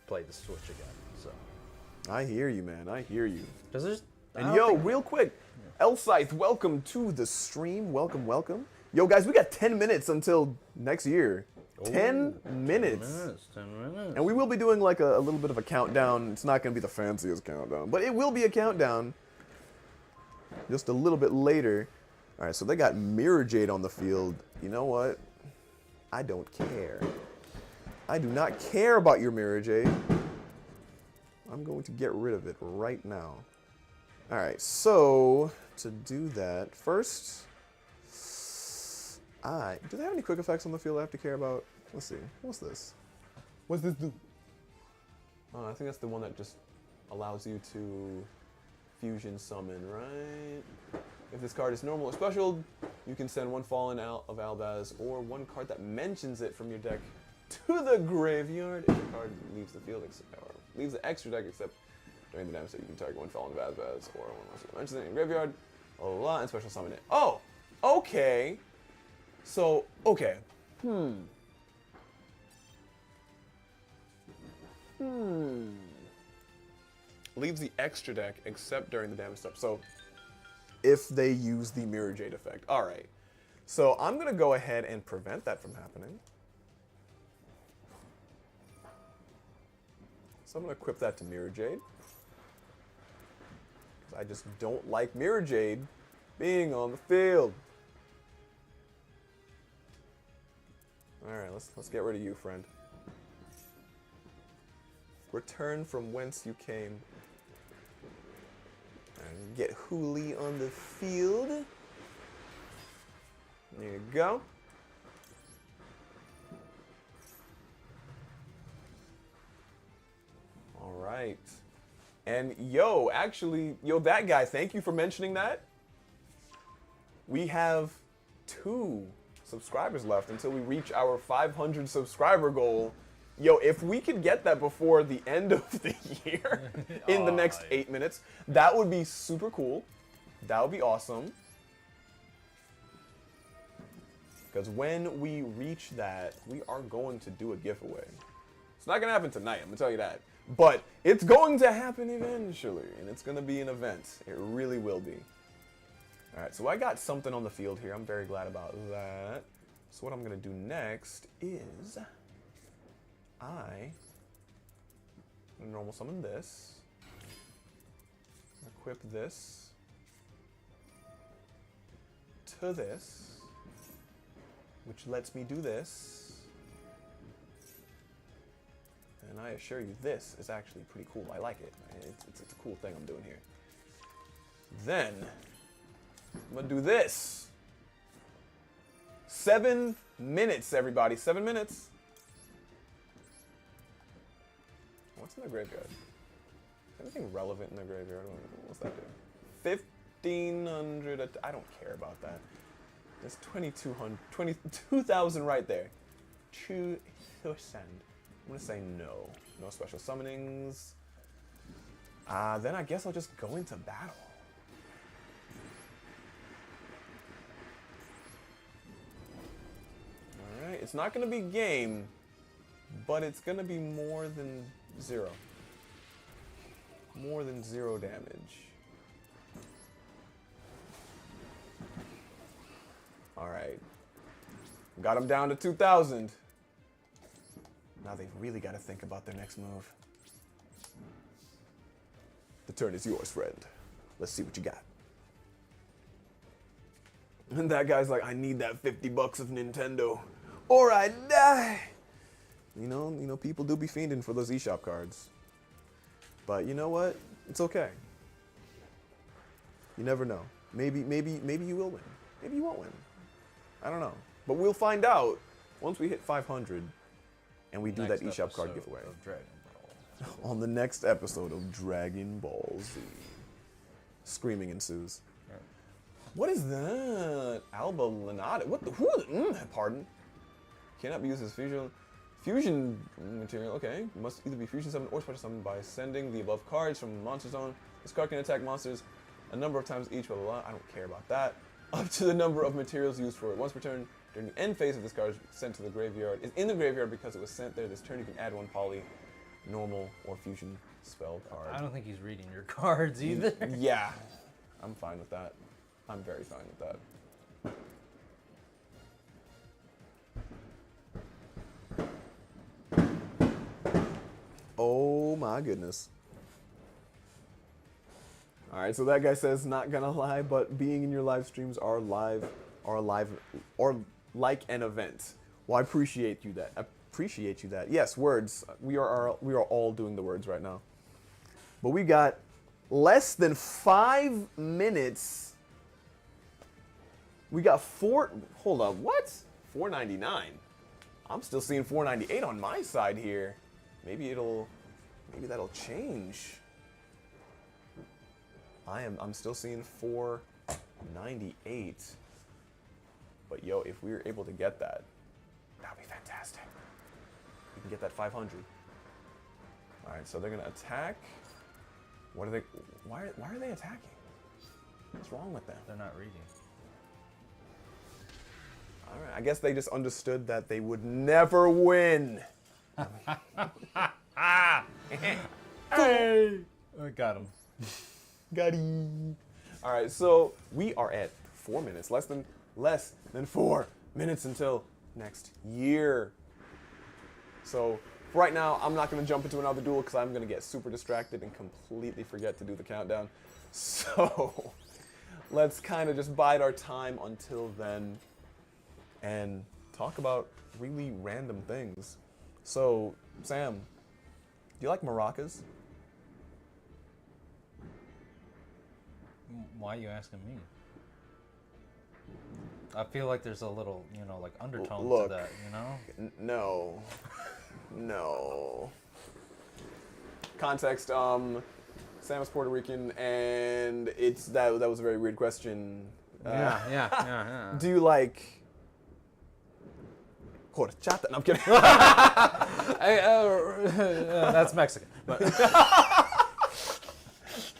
play the Switch again. So I hear you, man. I hear you. does it? And yo, real quick, Elsyth, welcome to the stream. Welcome, welcome. Yo, guys, we got 10 minutes until next year. 10 minutes. 10 minutes. And we will be doing like a little bit of a countdown. It's not going to be the fanciest countdown, but it will be a countdown just a little bit later. All right, so they got Mirror Jade on the field. You know what? I don't care. I do not care about your Mirror Jade. I'm going to get rid of it right now. All right, so to do that, first, do they have any quick effects on the field I have to care about? Let's see. What's this? What's this do? Oh, I think that's the one that just allows you to fusion summon, right? If this card is normal or special, you can send one Fallen out of Albaz or one card that mentions it from your deck to the graveyard. If the card leaves the field or leaves the extra deck except during the damage step, you can target one Fallen of Albaz or one monster that mentions it in your graveyard. And special summon it. Oh, okay. So, okay. Leaves the extra deck except during the damage step. So, if they use the Mirror Jade effect. All right. So, I'm going to go ahead and prevent that from happening. So, I'm going to equip that to Mirror Jade. I just don't like Mirror Jade being on the field. All right, let's get rid of you, friend. Return from whence you came. And get Hooli on the field. There you go. All right. And yo, actually, that guy, thank you for mentioning that. We have 2 subscribers left until we reach our 500 subscriber goal. Yo, if we could get that before the end of the year, in the next 8 minutes, that would be super cool. That would be awesome. Because when we reach that, we are going to do a giveaway. It's not going to happen tonight, I'm going to tell you that. But it's going to happen eventually, and it's going to be an event. It really will be. All right, so I got something on the field here. I'm very glad about that. So what I'm going to do next is I normal summon this, equip this to this, which lets me do this. And I assure you, this is actually pretty cool. I like it. It's a cool thing I'm doing here. Then, I'm going to do this. 7 minutes, everybody. 7 minutes. What's in the graveyard? Is anything relevant in the graveyard? What's that do? 1,500. I don't care about that. There's 22,000 right there. 2,000. I'm gonna say no. No special summonings. Then I guess I'll just go into battle. Alright, it's not gonna be game, but it's gonna be more than 0. more than 0 damage. All right. Got him down to 2,000. Now they've really got to think about their next move. The turn is yours, friend. Let's see what you got. And that guy's like, I need that $50 of Nintendo, or I die. You know, people do be fiending for those eShop cards. But you know what? It's okay. You never know. Maybe you will win. Maybe you won't win. I don't know. But we'll find out once we hit 500 and we do that eShop card giveaway. Of Dragon Ball. On the next episode of Dragon Ball Z. Screaming ensues. Right. What is that? Alba Lanata. What the? Who? Pardon. Cannot be used as fusion material. Okay. Must either be fusion summoned or special summoned by sending the above cards from Monster Zone. This card can attack monsters a number of times each. Blah blah blah. I don't care about that. Up to the number of materials used for it. Once per turn, during the end phase of this card is sent to the graveyard. Is in the graveyard because it was sent there. This turn you can add 1 poly, normal, or fusion spell card. I don't think he's reading your cards either. Yeah, I'm fine with that. I'm very fine with that. Oh my goodness. All right, so that guy says, not gonna lie, but being in your live streams are like an event. Well, I appreciate you that. Yes, words. We are all doing the words right now. But we got less than 5 minutes. We got hold up, what? $4.99. I'm still seeing $4.98 on my side here. Maybe that'll change. I'm still seeing $4.98. But yo, if we were able to get that, that'd be fantastic. We can get that 500. All right, so they're gonna attack. What are they? Why are they attacking? What's wrong with them? They're not reading. All right, I guess they just understood that they would never win. Hey! I got him. Got him. All right, so we are at 4 minutes, less than 4 minutes until next year. So for right now, I'm not going to jump into another duel because I'm going to get super distracted and completely forget to do the countdown. So let's kind of just bide our time until then and talk about really random things. So, Sam, do you like maracas? Why are you asking me? I feel like there's a little, like undertone to that, No. No. Context, Sam is Puerto Rican, and that was a very weird question. Yeah. Do you like horchata? No, I'm kidding. That's Mexican. But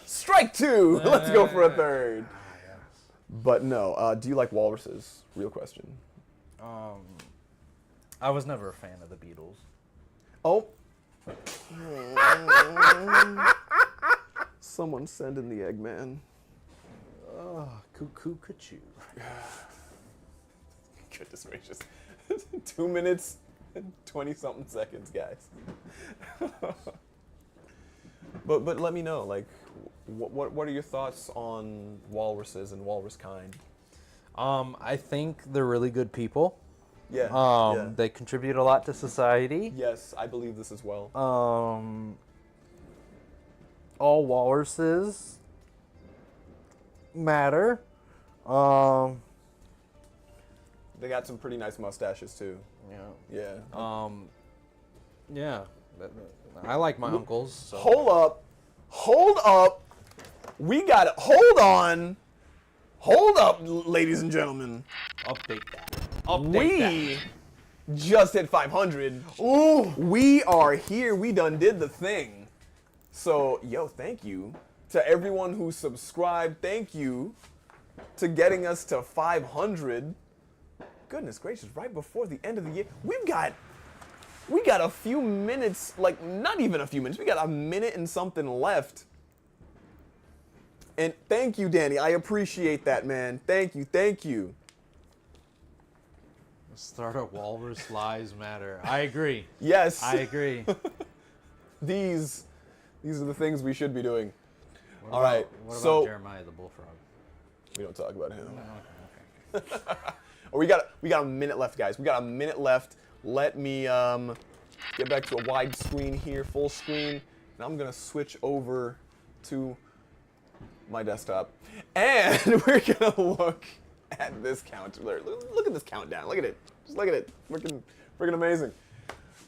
Strike 2. Let's go for a third. But no, do you like walruses? Real question. I was never a fan of the Beatles. Oh. Someone send in the Eggman. Oh, cuckoo, cuckoo. Goodness gracious. 2 minutes and 20-something seconds, guys. But let me know, like, what are your thoughts on walruses and walrus kind? I think they're really good people. Yeah. They contribute a lot to society. Yes, I believe this as well. All walruses matter. They got some pretty nice mustaches too. Yeah. Yeah. Yeah. I like my uncles. So. Hold up. We got it. Hold up, ladies and gentlemen. Update that. We just hit 500. Ooh, we are here. We done did the thing. So, yo, thank you to everyone who subscribed. Thank you to getting us to 500. Goodness gracious, right before the end of the year. We got a few minutes, like not even a few minutes. We got a minute and something left And thank you, Danny. I appreciate that, man. Thank you, thank you. Start a Walrus Lives Matter. I agree. Yes. I agree. These are the things we should be doing. What All about, right. What about So Jeremiah the Bullfrog? we don't talk about him. Okay. Oh, we got a minute left, guys. We got a minute left. Let me get back to a wide screen here, full screen, and I'm gonna switch over to my desktop, and we're gonna look at this count. Look at this countdown. Look at it. Just look at it. Freaking amazing.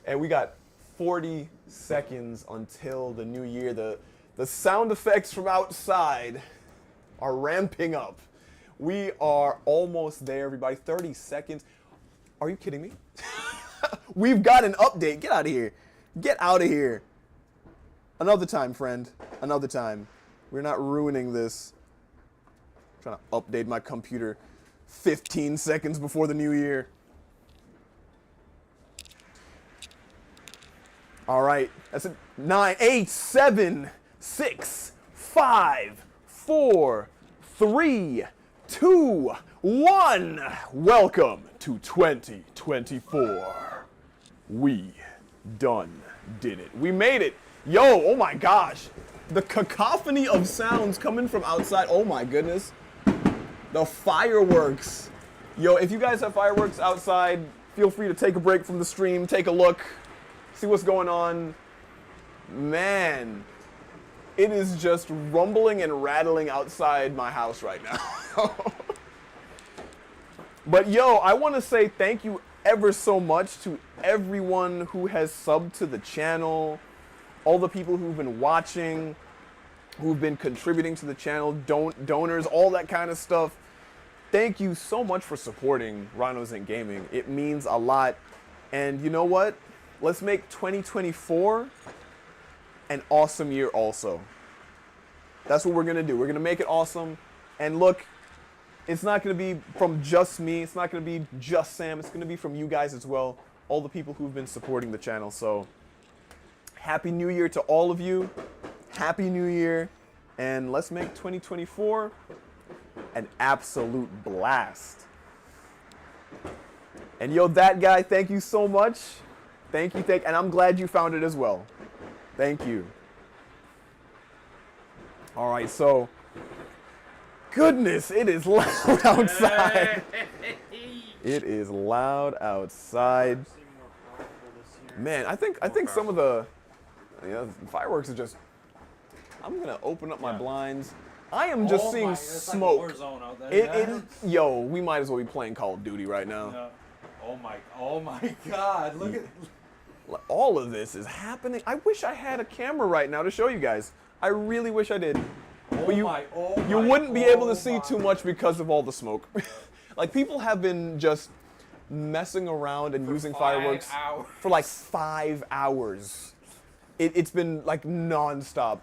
And we got 40 seconds until the new year. The sound effects from outside are ramping up. We are almost there, everybody. 30 seconds. Are you kidding me? We've got an update. Get out of here. Get out of here. Another time, friend. Another time. We're not ruining this. I'm trying to update my computer 15 seconds before the new year. All right. That's it. 9, 8, 7, 6, 5, 4, 3, 2, 1. Welcome to 2024. We did it. We made it. Yo, oh my gosh. The cacophony of sounds coming from outside. Oh my goodness. The fireworks. Yo, if you guys have fireworks outside, feel free to take a break from the stream, take a look, see what's going on. Man, it is just rumbling and rattling outside my house right now. But yo, I want to say thank you ever so much to everyone who has subbed to the channel, all the people who've been watching, who've been contributing to the channel, donors, all that kind of stuff. Thank you so much for supporting Rhinos in Gaming. It means a lot. And you know what? Let's make 2024 an awesome year also. That's what we're going to do. We're going to make it awesome. And look, it's not going to be from just me. It's not going to be just Sam. It's going to be from you guys as well. All the people who've been supporting the channel. So Happy New Year to all of you. Happy New Year. And let's make 2024 an absolute blast. And yo, that guy, thank you so much. Thank you, and I'm glad you found it as well. Thank you. All right, so, goodness, it is loud outside. It is loud outside. Man, I think some of the fireworks are just. I'm gonna open up my blinds. I am just seeing smoke. Like a war zone out there. Yo, we might as well be playing Call of Duty right now. Yeah. Oh my God! Look at. All of this is happening. I wish I had a camera right now to show you guys. I really wish I did. But you wouldn't be able to see too much because of all the smoke. Like, people have been just messing around and using fireworks for like 5 hours. It's been like non-stop.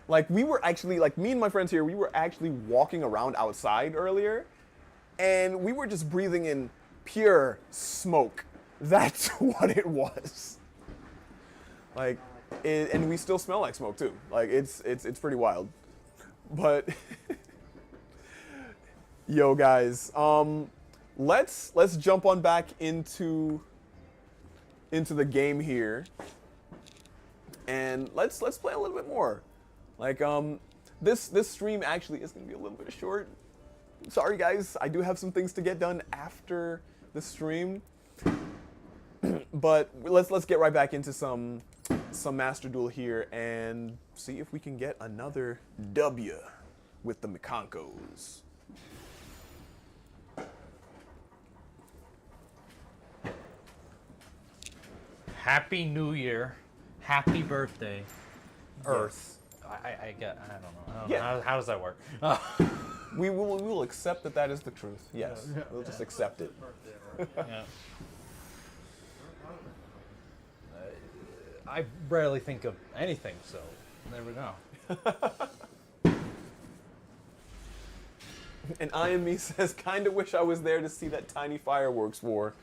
Like, we were actually, like, me and my friends here, we were actually walking around outside earlier, and we were just breathing in pure smoke. That's what it was. Like, and we still smell like smoke too. Like, it's pretty wild. But yo, guys, let's jump on back into the game here, and let's play a little bit more. Like, this stream actually is gonna be a little bit short. Sorry, guys, I do have some things to get done after the stream. But let's get right back into some Master Duel here and see if we can get another W with the Mikonkos. Happy New Year, happy birthday, Earth. I don't know. Yeah. How does that work? We will accept that is the truth. Yes, we'll just accept it. Yeah. I rarely think of anything, so there we go. And IME says, kinda wish I was there to see that tiny fireworks war.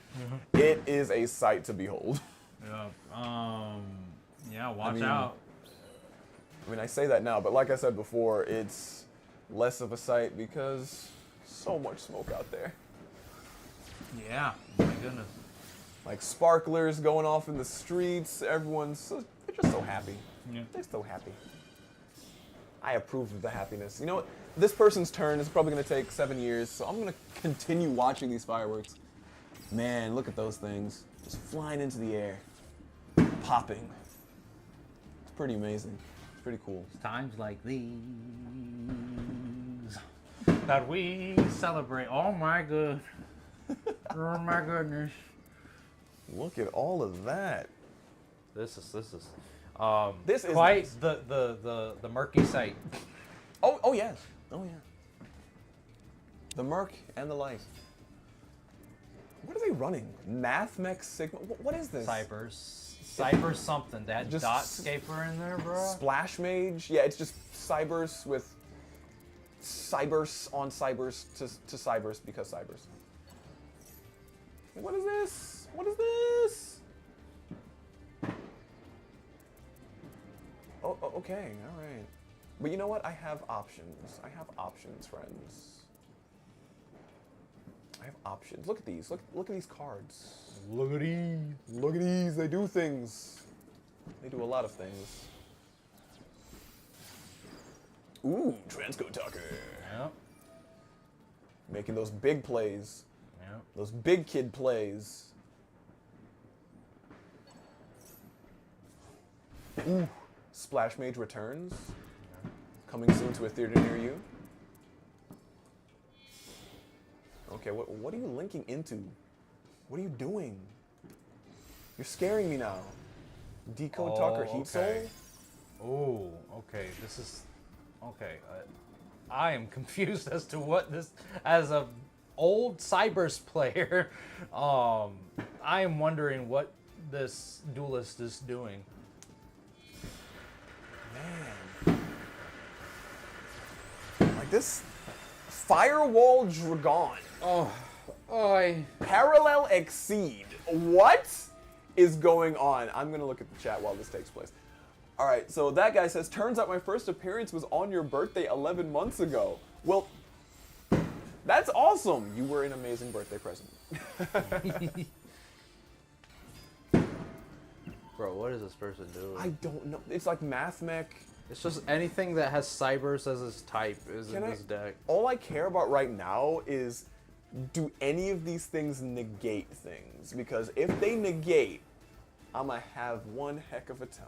It is a sight to behold. Yeah. Yeah. Watch out. I mean, I say that now, but like I said before, it's less of a sight because so much smoke out there. Yeah, my goodness. Like sparklers going off in the streets. They're just so happy. Yeah. They're so happy. I approve of the happiness. You know what? This person's turn is probably going to take 7 years, so I'm going to continue watching these fireworks. Man, look at those things. Just flying into the air. Popping. It's pretty amazing. It's pretty cool. Times like these that we celebrate. Oh my good. Oh my goodness. Look at all of that. This is This is quite nice. the murky sight. Oh yes. Oh yeah. The murk and the light. What are they running? Mathmex Sigma? What is this? Cyber something. That Just dot scaper in there, bro. Splash Mage? Yeah, it's just Cybers with Cybers on Cybers to Cybers because Cybers. What is this? What is this? Oh, okay, all right. But you know what? I have options. I have options, friends. I have options. Look at these. Look at these cards. Look at these. Look at these. They do things. They do a lot of things. Ooh, Transco Tucker. Yep. Making those big plays. Yep. Those big kid plays. Ooh. Splash Mage returns. Coming soon to a theater near you. Okay, what are you linking into? What are you doing? You're scaring me now. Decode Talker Heat okay. Soul? Oh, okay. This is okay. I am confused as to what this, as a old Cybers player, I am wondering what this duelist is doing. Man. Like this Firewall Dragon. Parallel Exceed. What is going on? I'm going to look at the chat while this takes place. All right, so that guy says, turns out my first appearance was on your birthday 11 months ago. Well, that's awesome. You were an amazing birthday present. Bro, what is this person doing? I don't know. It's like Mathmech. It's just anything that has Cybers as its type is in this deck. All I care about right now is, do any of these things negate things? Because if they negate, I'm going to have one heck of a time.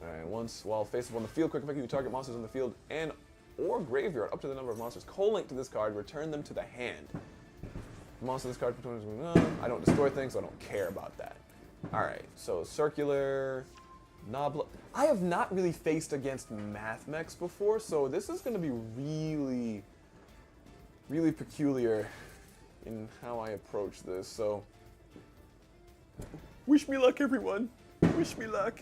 All right, once while face up on the field, quick effect, you target monsters on the field and or graveyard up to the number of monsters. Co-link to this card, return them to the hand. Monster this card, I don't destroy things, so I don't care about that. All right, so circular, Nobla. I have not really faced against Mathmex before, so this is going to be really, really peculiar in how I approach this. So, wish me luck, everyone. Wish me luck.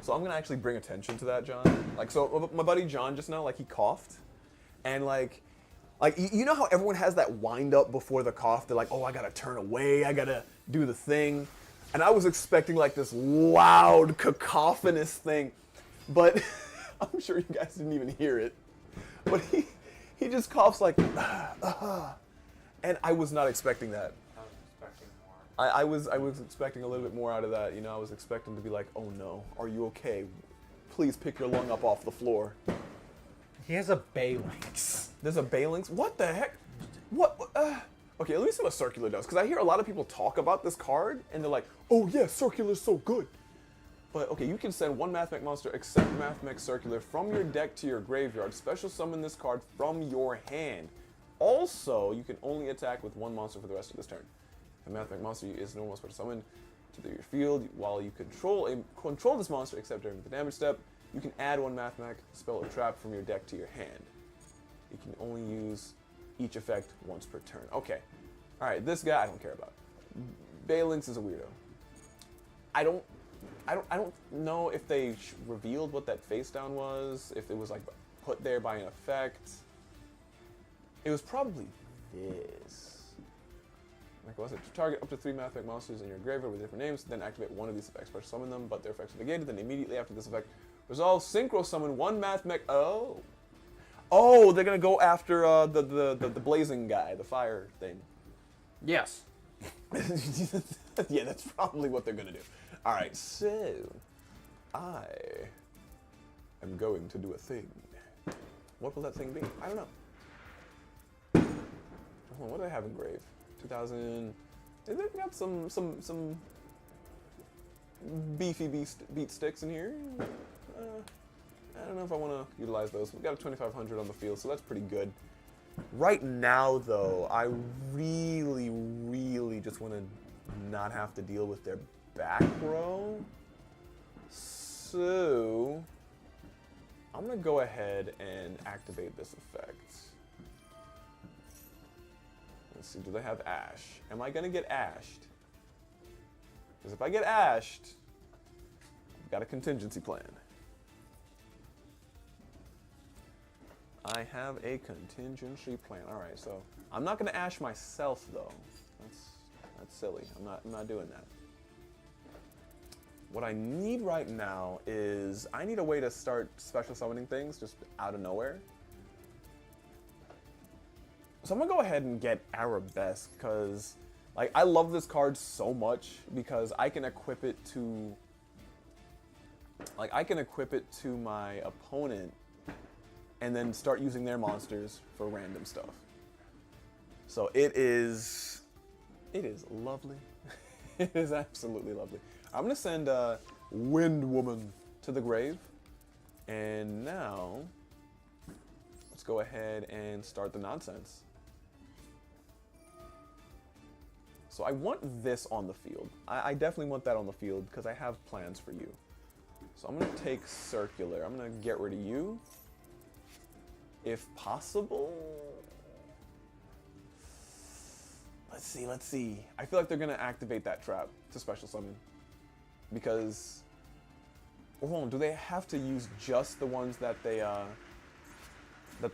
So I'm gonna actually bring attention to that, John. Like, so my buddy John just now, like, he coughed, and like you know how everyone has that wind up before the cough? They're like, oh, I gotta turn away, I gotta do the thing, and I was expecting like this loud cacophonous thing, but I'm sure you guys didn't even hear it. But he just coughs like, and I was not expecting that. I was expecting a little bit more out of that. You know, I was expecting to be like, oh no, are you okay? Please pick your lung up off the floor. He has a Baylix. There's a Baylix? What the heck? What? Okay, let me see what Circular does, because I hear a lot of people talk about this card, and they're like, oh yeah, Circular's so good. But okay, you can send one Mathmech monster except Mathmech Circular from your deck to your graveyard. Special summon this card from your hand. Also, you can only attack with one monster for the rest of this turn. A Mathmech monster is normal special summon to your field while you control this monster except during the damage step. You can add one Mathmech spell or trap from your deck to your hand. You can only use each effect once per turn. Okay. Alright, this guy I don't care about. Baylix is a weirdo. I don't know if they revealed what that face down was, if it was like put there by an effect. It was probably this. Was it to target up to 3 mathematic monsters in your graveyard with different names, then activate one of these effects, special summon them, but their effects are negated, then immediately after this effect, resolve, synchro summon one mathematic. Oh. Oh, they're gonna go after the blazing guy, the fire thing. Yes. Yeah, that's probably what they're gonna do. Alright, so I am going to do a thing. What will that thing be? I don't know. Hold on, what do I have engraved? 2000. They've got some beefy beat sticks in here. I don't know if I want to utilize those. We've got a 2500 on the field, so that's pretty good. Right now, though, I really, really just want to not have to deal with their back row. So I'm going to go ahead and activate this effect. Let's see, do they have Ash? Am I going to get Ashed? Because if I get Ashed, I've got a contingency plan. I have a contingency plan. All right, so I'm not going to Ash myself, though. That's silly. I'm not doing that. What I need right now is I need a way to start special summoning things just out of nowhere. So I'm gonna go ahead and get Arabesque because, like, I love this card so much because I can equip it to, my opponent and then start using their monsters for random stuff. So it is lovely. It is absolutely lovely. I'm gonna send Wind Woman to the grave, and now let's go ahead and start the nonsense. So I want this on the field. I definitely want that on the field because I have plans for you. So I'm gonna take Circular. I'm gonna get rid of you, if possible. Let's see. I feel like they're gonna activate that trap to special summon. Because, hold on, do they have to use just the ones that they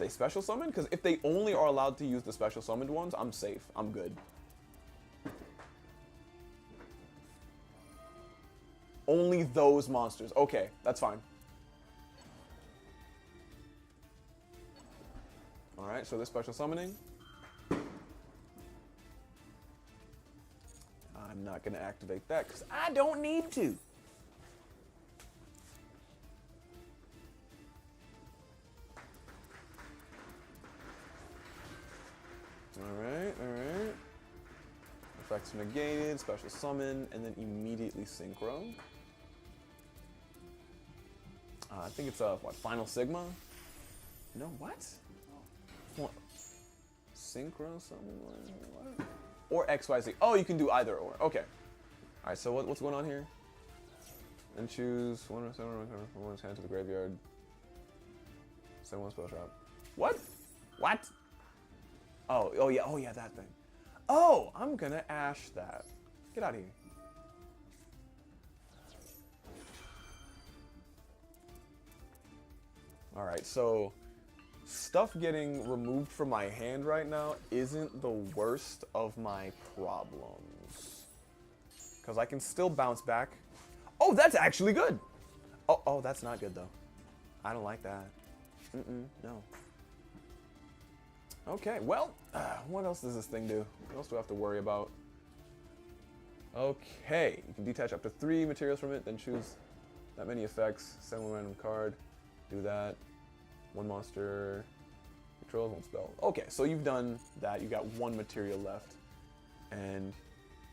special summon? Because if they only are allowed to use the special summoned ones, I'm safe. I'm good. Only those monsters. Okay, that's fine. All right, so this special summoning. I'm not going to activate that because I don't need to. Alright. Effects negated, special summon, and then immediately synchro. I think it's what, Final Sigma? No, what? Synchro summon? What? Or XYZ. Oh, you can do either or. Okay. Alright, so what's going on here? And choose one or seven from one's hand to the graveyard. Send one spell trap. What? What? Oh yeah, that thing. Oh, I'm gonna Ash that. Get out of here. Alright, so stuff getting removed from my hand right now isn't the worst of my problems. Because I can still bounce back. Oh, that's actually good! Oh, that's not good, though. I don't like that. No. Okay, well, what else does this thing do? What else do I have to worry about? Okay, you can detach up to 3 materials from it, then choose that many effects, send one random card, do that. One monster controls, one spell. Okay, so you've done that. You got 1 material left, and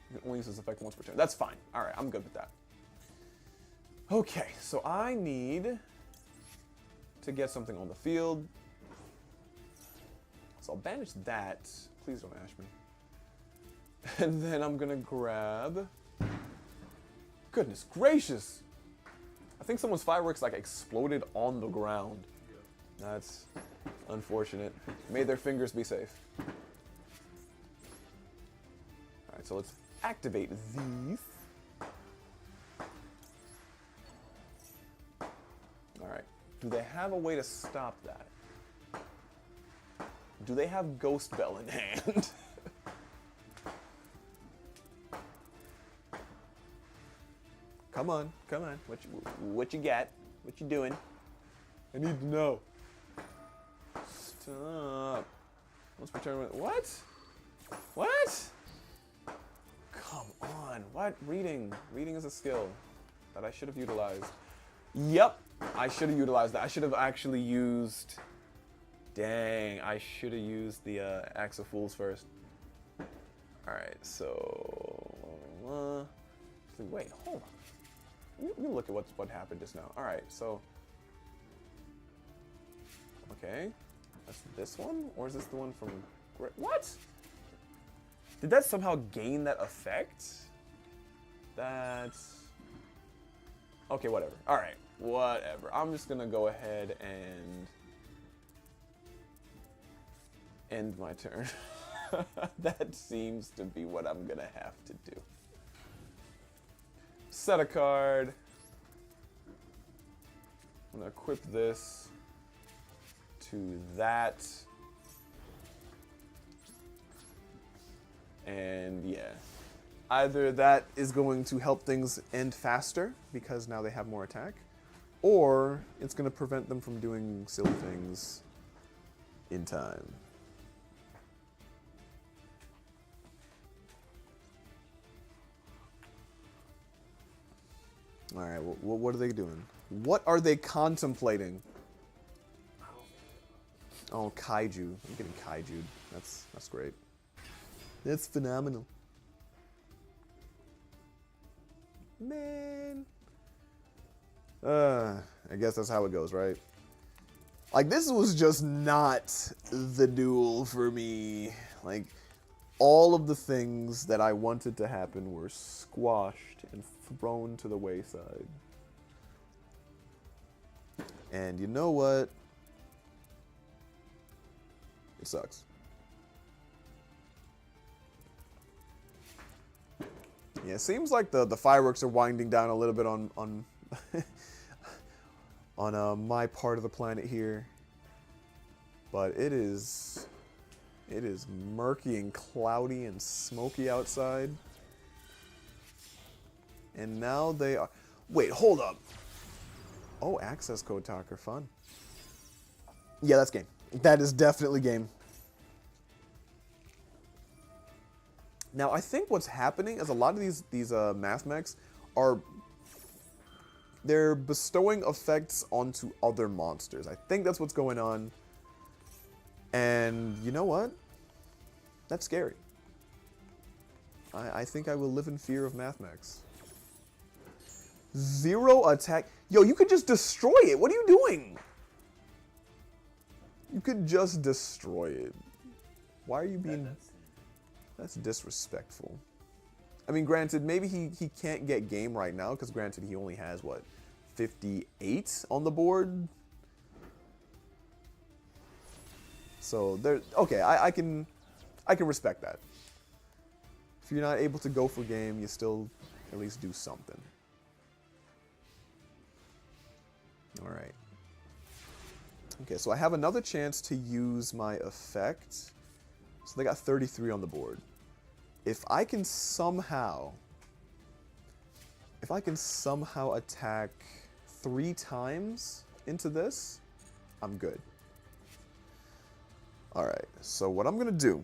you can only use this effect once per turn. That's fine. All right, I'm good with that. Okay, so I need to get something on the field. So I'll banish that. Please don't Ash me. And then I'm gonna grab. Goodness gracious! I think someone's fireworks like exploded on the ground. That's unfortunate. May their fingers be safe. Alright, so let's activate these. Alright. Do they have a way to stop that? Do they have Ghost Bell in hand? Come on, come on. What you got? What you doing? I need to know. Stop. Let's return. What? What? Come on. What? Reading. Reading is a skill that I should have utilized. Yep. I should have utilized that. I should have actually used... Dang. I should have used the Axe of Fools first. Alright, so... wait, hold on. Let me look at what happened just now. Alright, so... Okay. That's this one? Or is this the one from... What? Did that somehow gain that effect? That's... Okay, whatever. Alright, whatever. I'm just gonna go ahead and... end my turn. That seems to be what I'm gonna have to do. Set a card. I'm gonna equip this to that. And yeah, either that is going to help things end faster because now they have more attack, or it's gonna prevent them from doing silly things in time. All right, well, what are they doing? What are they contemplating? Oh, kaiju. I'm getting kaiju. That's great. That's phenomenal. Man. I guess that's how it goes, right? Like, this was just not the duel for me. Like, all of the things that I wanted to happen were squashed and thrown to the wayside. And you know what? It sucks. Yeah, it seems like the fireworks are winding down a little bit on on my part of the planet here. But it is murky and cloudy and smoky outside. And now they are... Wait, hold up. Oh, access code talker, fun. Yeah, that's game. That is definitely game. Now, I think what's happening is a lot of these math mechs are... They're bestowing effects onto other monsters. I think that's what's going on. And you know what? That's scary. I think I will live in fear of math mechs. 0 attack. Yo, you could just destroy it. What are you doing? You could just destroy it. Why are you being... That's disrespectful. I mean, granted, maybe he can't get game right now, because granted, he only has, what, 58 on the board? So, there... Okay, I can respect that. If you're not able to go for game, you still at least do something. All right. Okay, so I have another chance to use my effect. So they got 33 on the board. If I can somehow attack 3 times into this, I'm good. All right, so what I'm gonna do,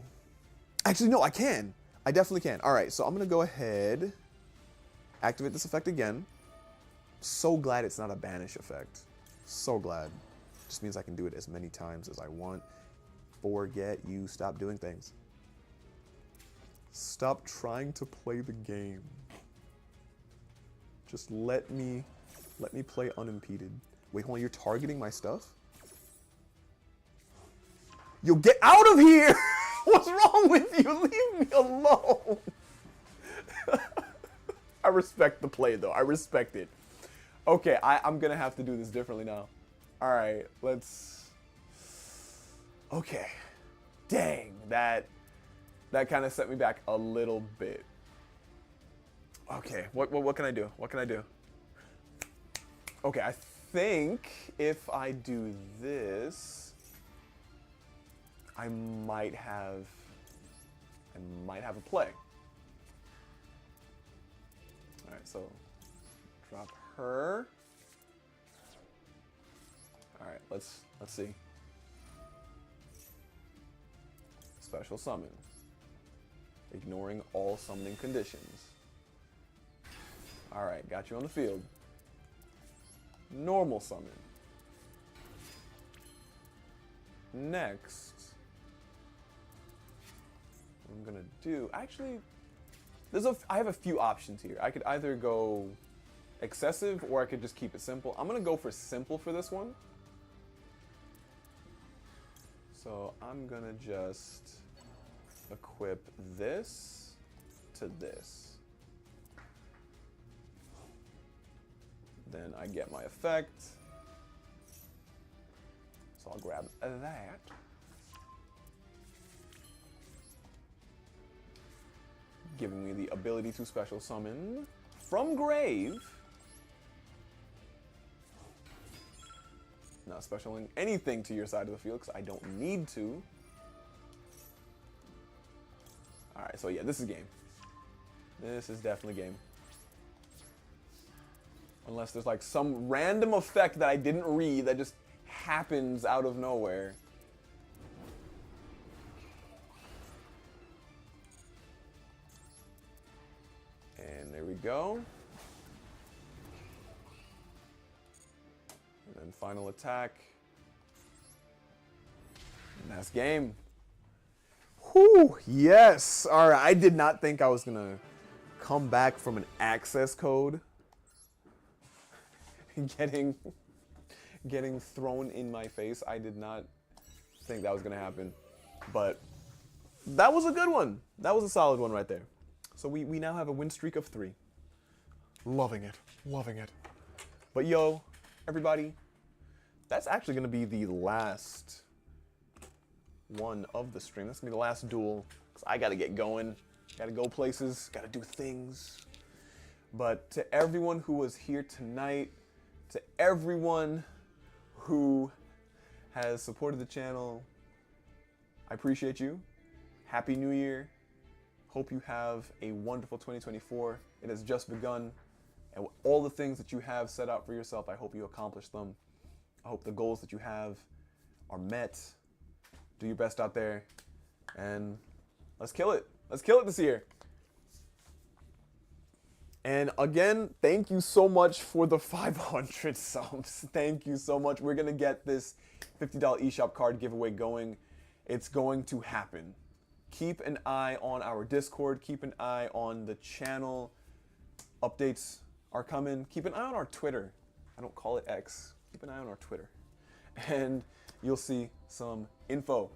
actually, no, I can. I definitely can. All right, so I'm gonna go ahead, activate this effect again. So glad it's not a banish effect. So glad. Just means I can do it as many times as I want. Forget you. Stop doing things. Stop trying to play the game. Just let me play unimpeded. Wait, hold on, you're targeting my stuff? Yo, get out of here! What's wrong with you? Leave me alone. I respect the play, though. I respect it. Okay, I'm gonna have to do this differently now. All right, let's... Okay. Dang, that kind of set me back a little bit. Okay, what can I do? What can I do? Okay, I think if I do this, I might have a play. All right, so Drop her. All right, let's see. Special summon. Ignoring all summoning conditions. All right, got you on the field. Normal summon. Next, what I'm gonna do, actually, I have a few options here. I could either go excessive or I could just keep it simple. I'm gonna go for simple for this one. So I'm gonna just equip this to this. Then I get my effect. So I'll grab that. Giving me the ability to special summon from grave. Not specialing anything to your side of the field because I don't need to. Alright, so yeah, this is game. This is definitely game. Unless there's like some random effect that I didn't read that just happens out of nowhere. And there we go. And then final attack. And that's game. Whew, yes. All right, I did not think I was gonna come back from an access code. Getting thrown in my face. I did not think that was gonna happen. But that was a good one. That was a solid one right there. So we now have a win streak of 3. Loving it. Loving it. But yo, everybody, that's actually gonna be the last one of the stream. That's gonna be the last duel. Cause I gotta get going. Gotta go places. Gotta do things. But to everyone who was here tonight, to everyone who has supported the channel, I appreciate you. Happy New Year. Hope you have a wonderful 2024. It has just begun. And all the things that you have set out for yourself, I hope you accomplish them. I hope the goals that you have are met. Do your best out there. And let's kill it. Let's kill it this year. And again, thank you so much for the 500 subs. Thank you so much. We're going to get this $50 eShop card giveaway going. It's going to happen. Keep an eye on our Discord. Keep an eye on the channel. Updates are coming. Keep an eye on our Twitter. I don't call it X. Keep an eye on our Twitter. And you'll see some info.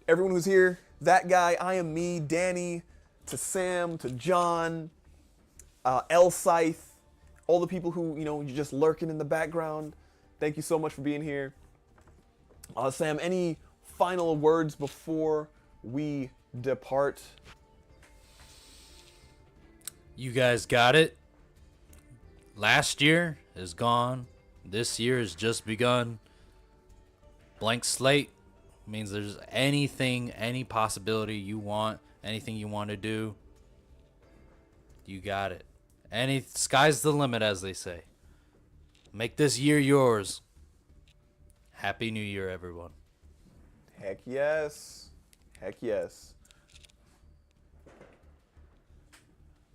Everyone who's here, that guy, I am me, Danny, to Sam, to John, L Scythe, all the people who, you know, you're just lurking in the background. Thank you so much for being here. Sam, any final words before we depart? You guys got it. Last year is gone. This year has just begun. Blank slate means there's anything, any possibility you want, anything you want to do, you got it. Sky's the limit, as they say. Make this year yours. Happy New Year, everyone. Heck yes. Heck yes.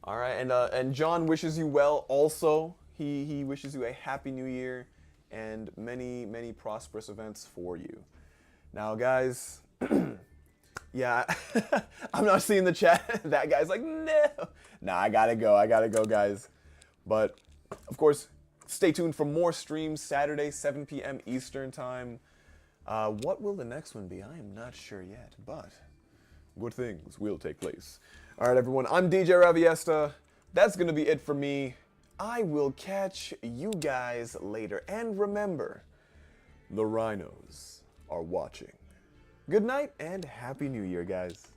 All right, and John wishes you well also. He wishes you a happy new year and many, many prosperous events for you. Now, guys, yeah, I'm not seeing the chat. That guy's like, no. Nah, I gotta go, guys. But, of course, stay tuned for more streams Saturday, 7 p.m. Eastern Time. What will the next one be? I am not sure yet, but good things will take place. All right, everyone, I'm DJ Raviesta. That's going to be it for me. I will catch you guys later. And remember, the Rhinos are watching. Good night and Happy New Year, guys.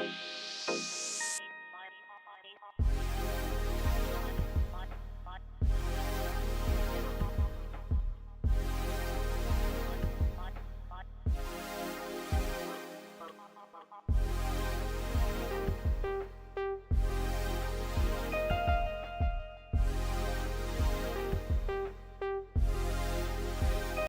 Bye.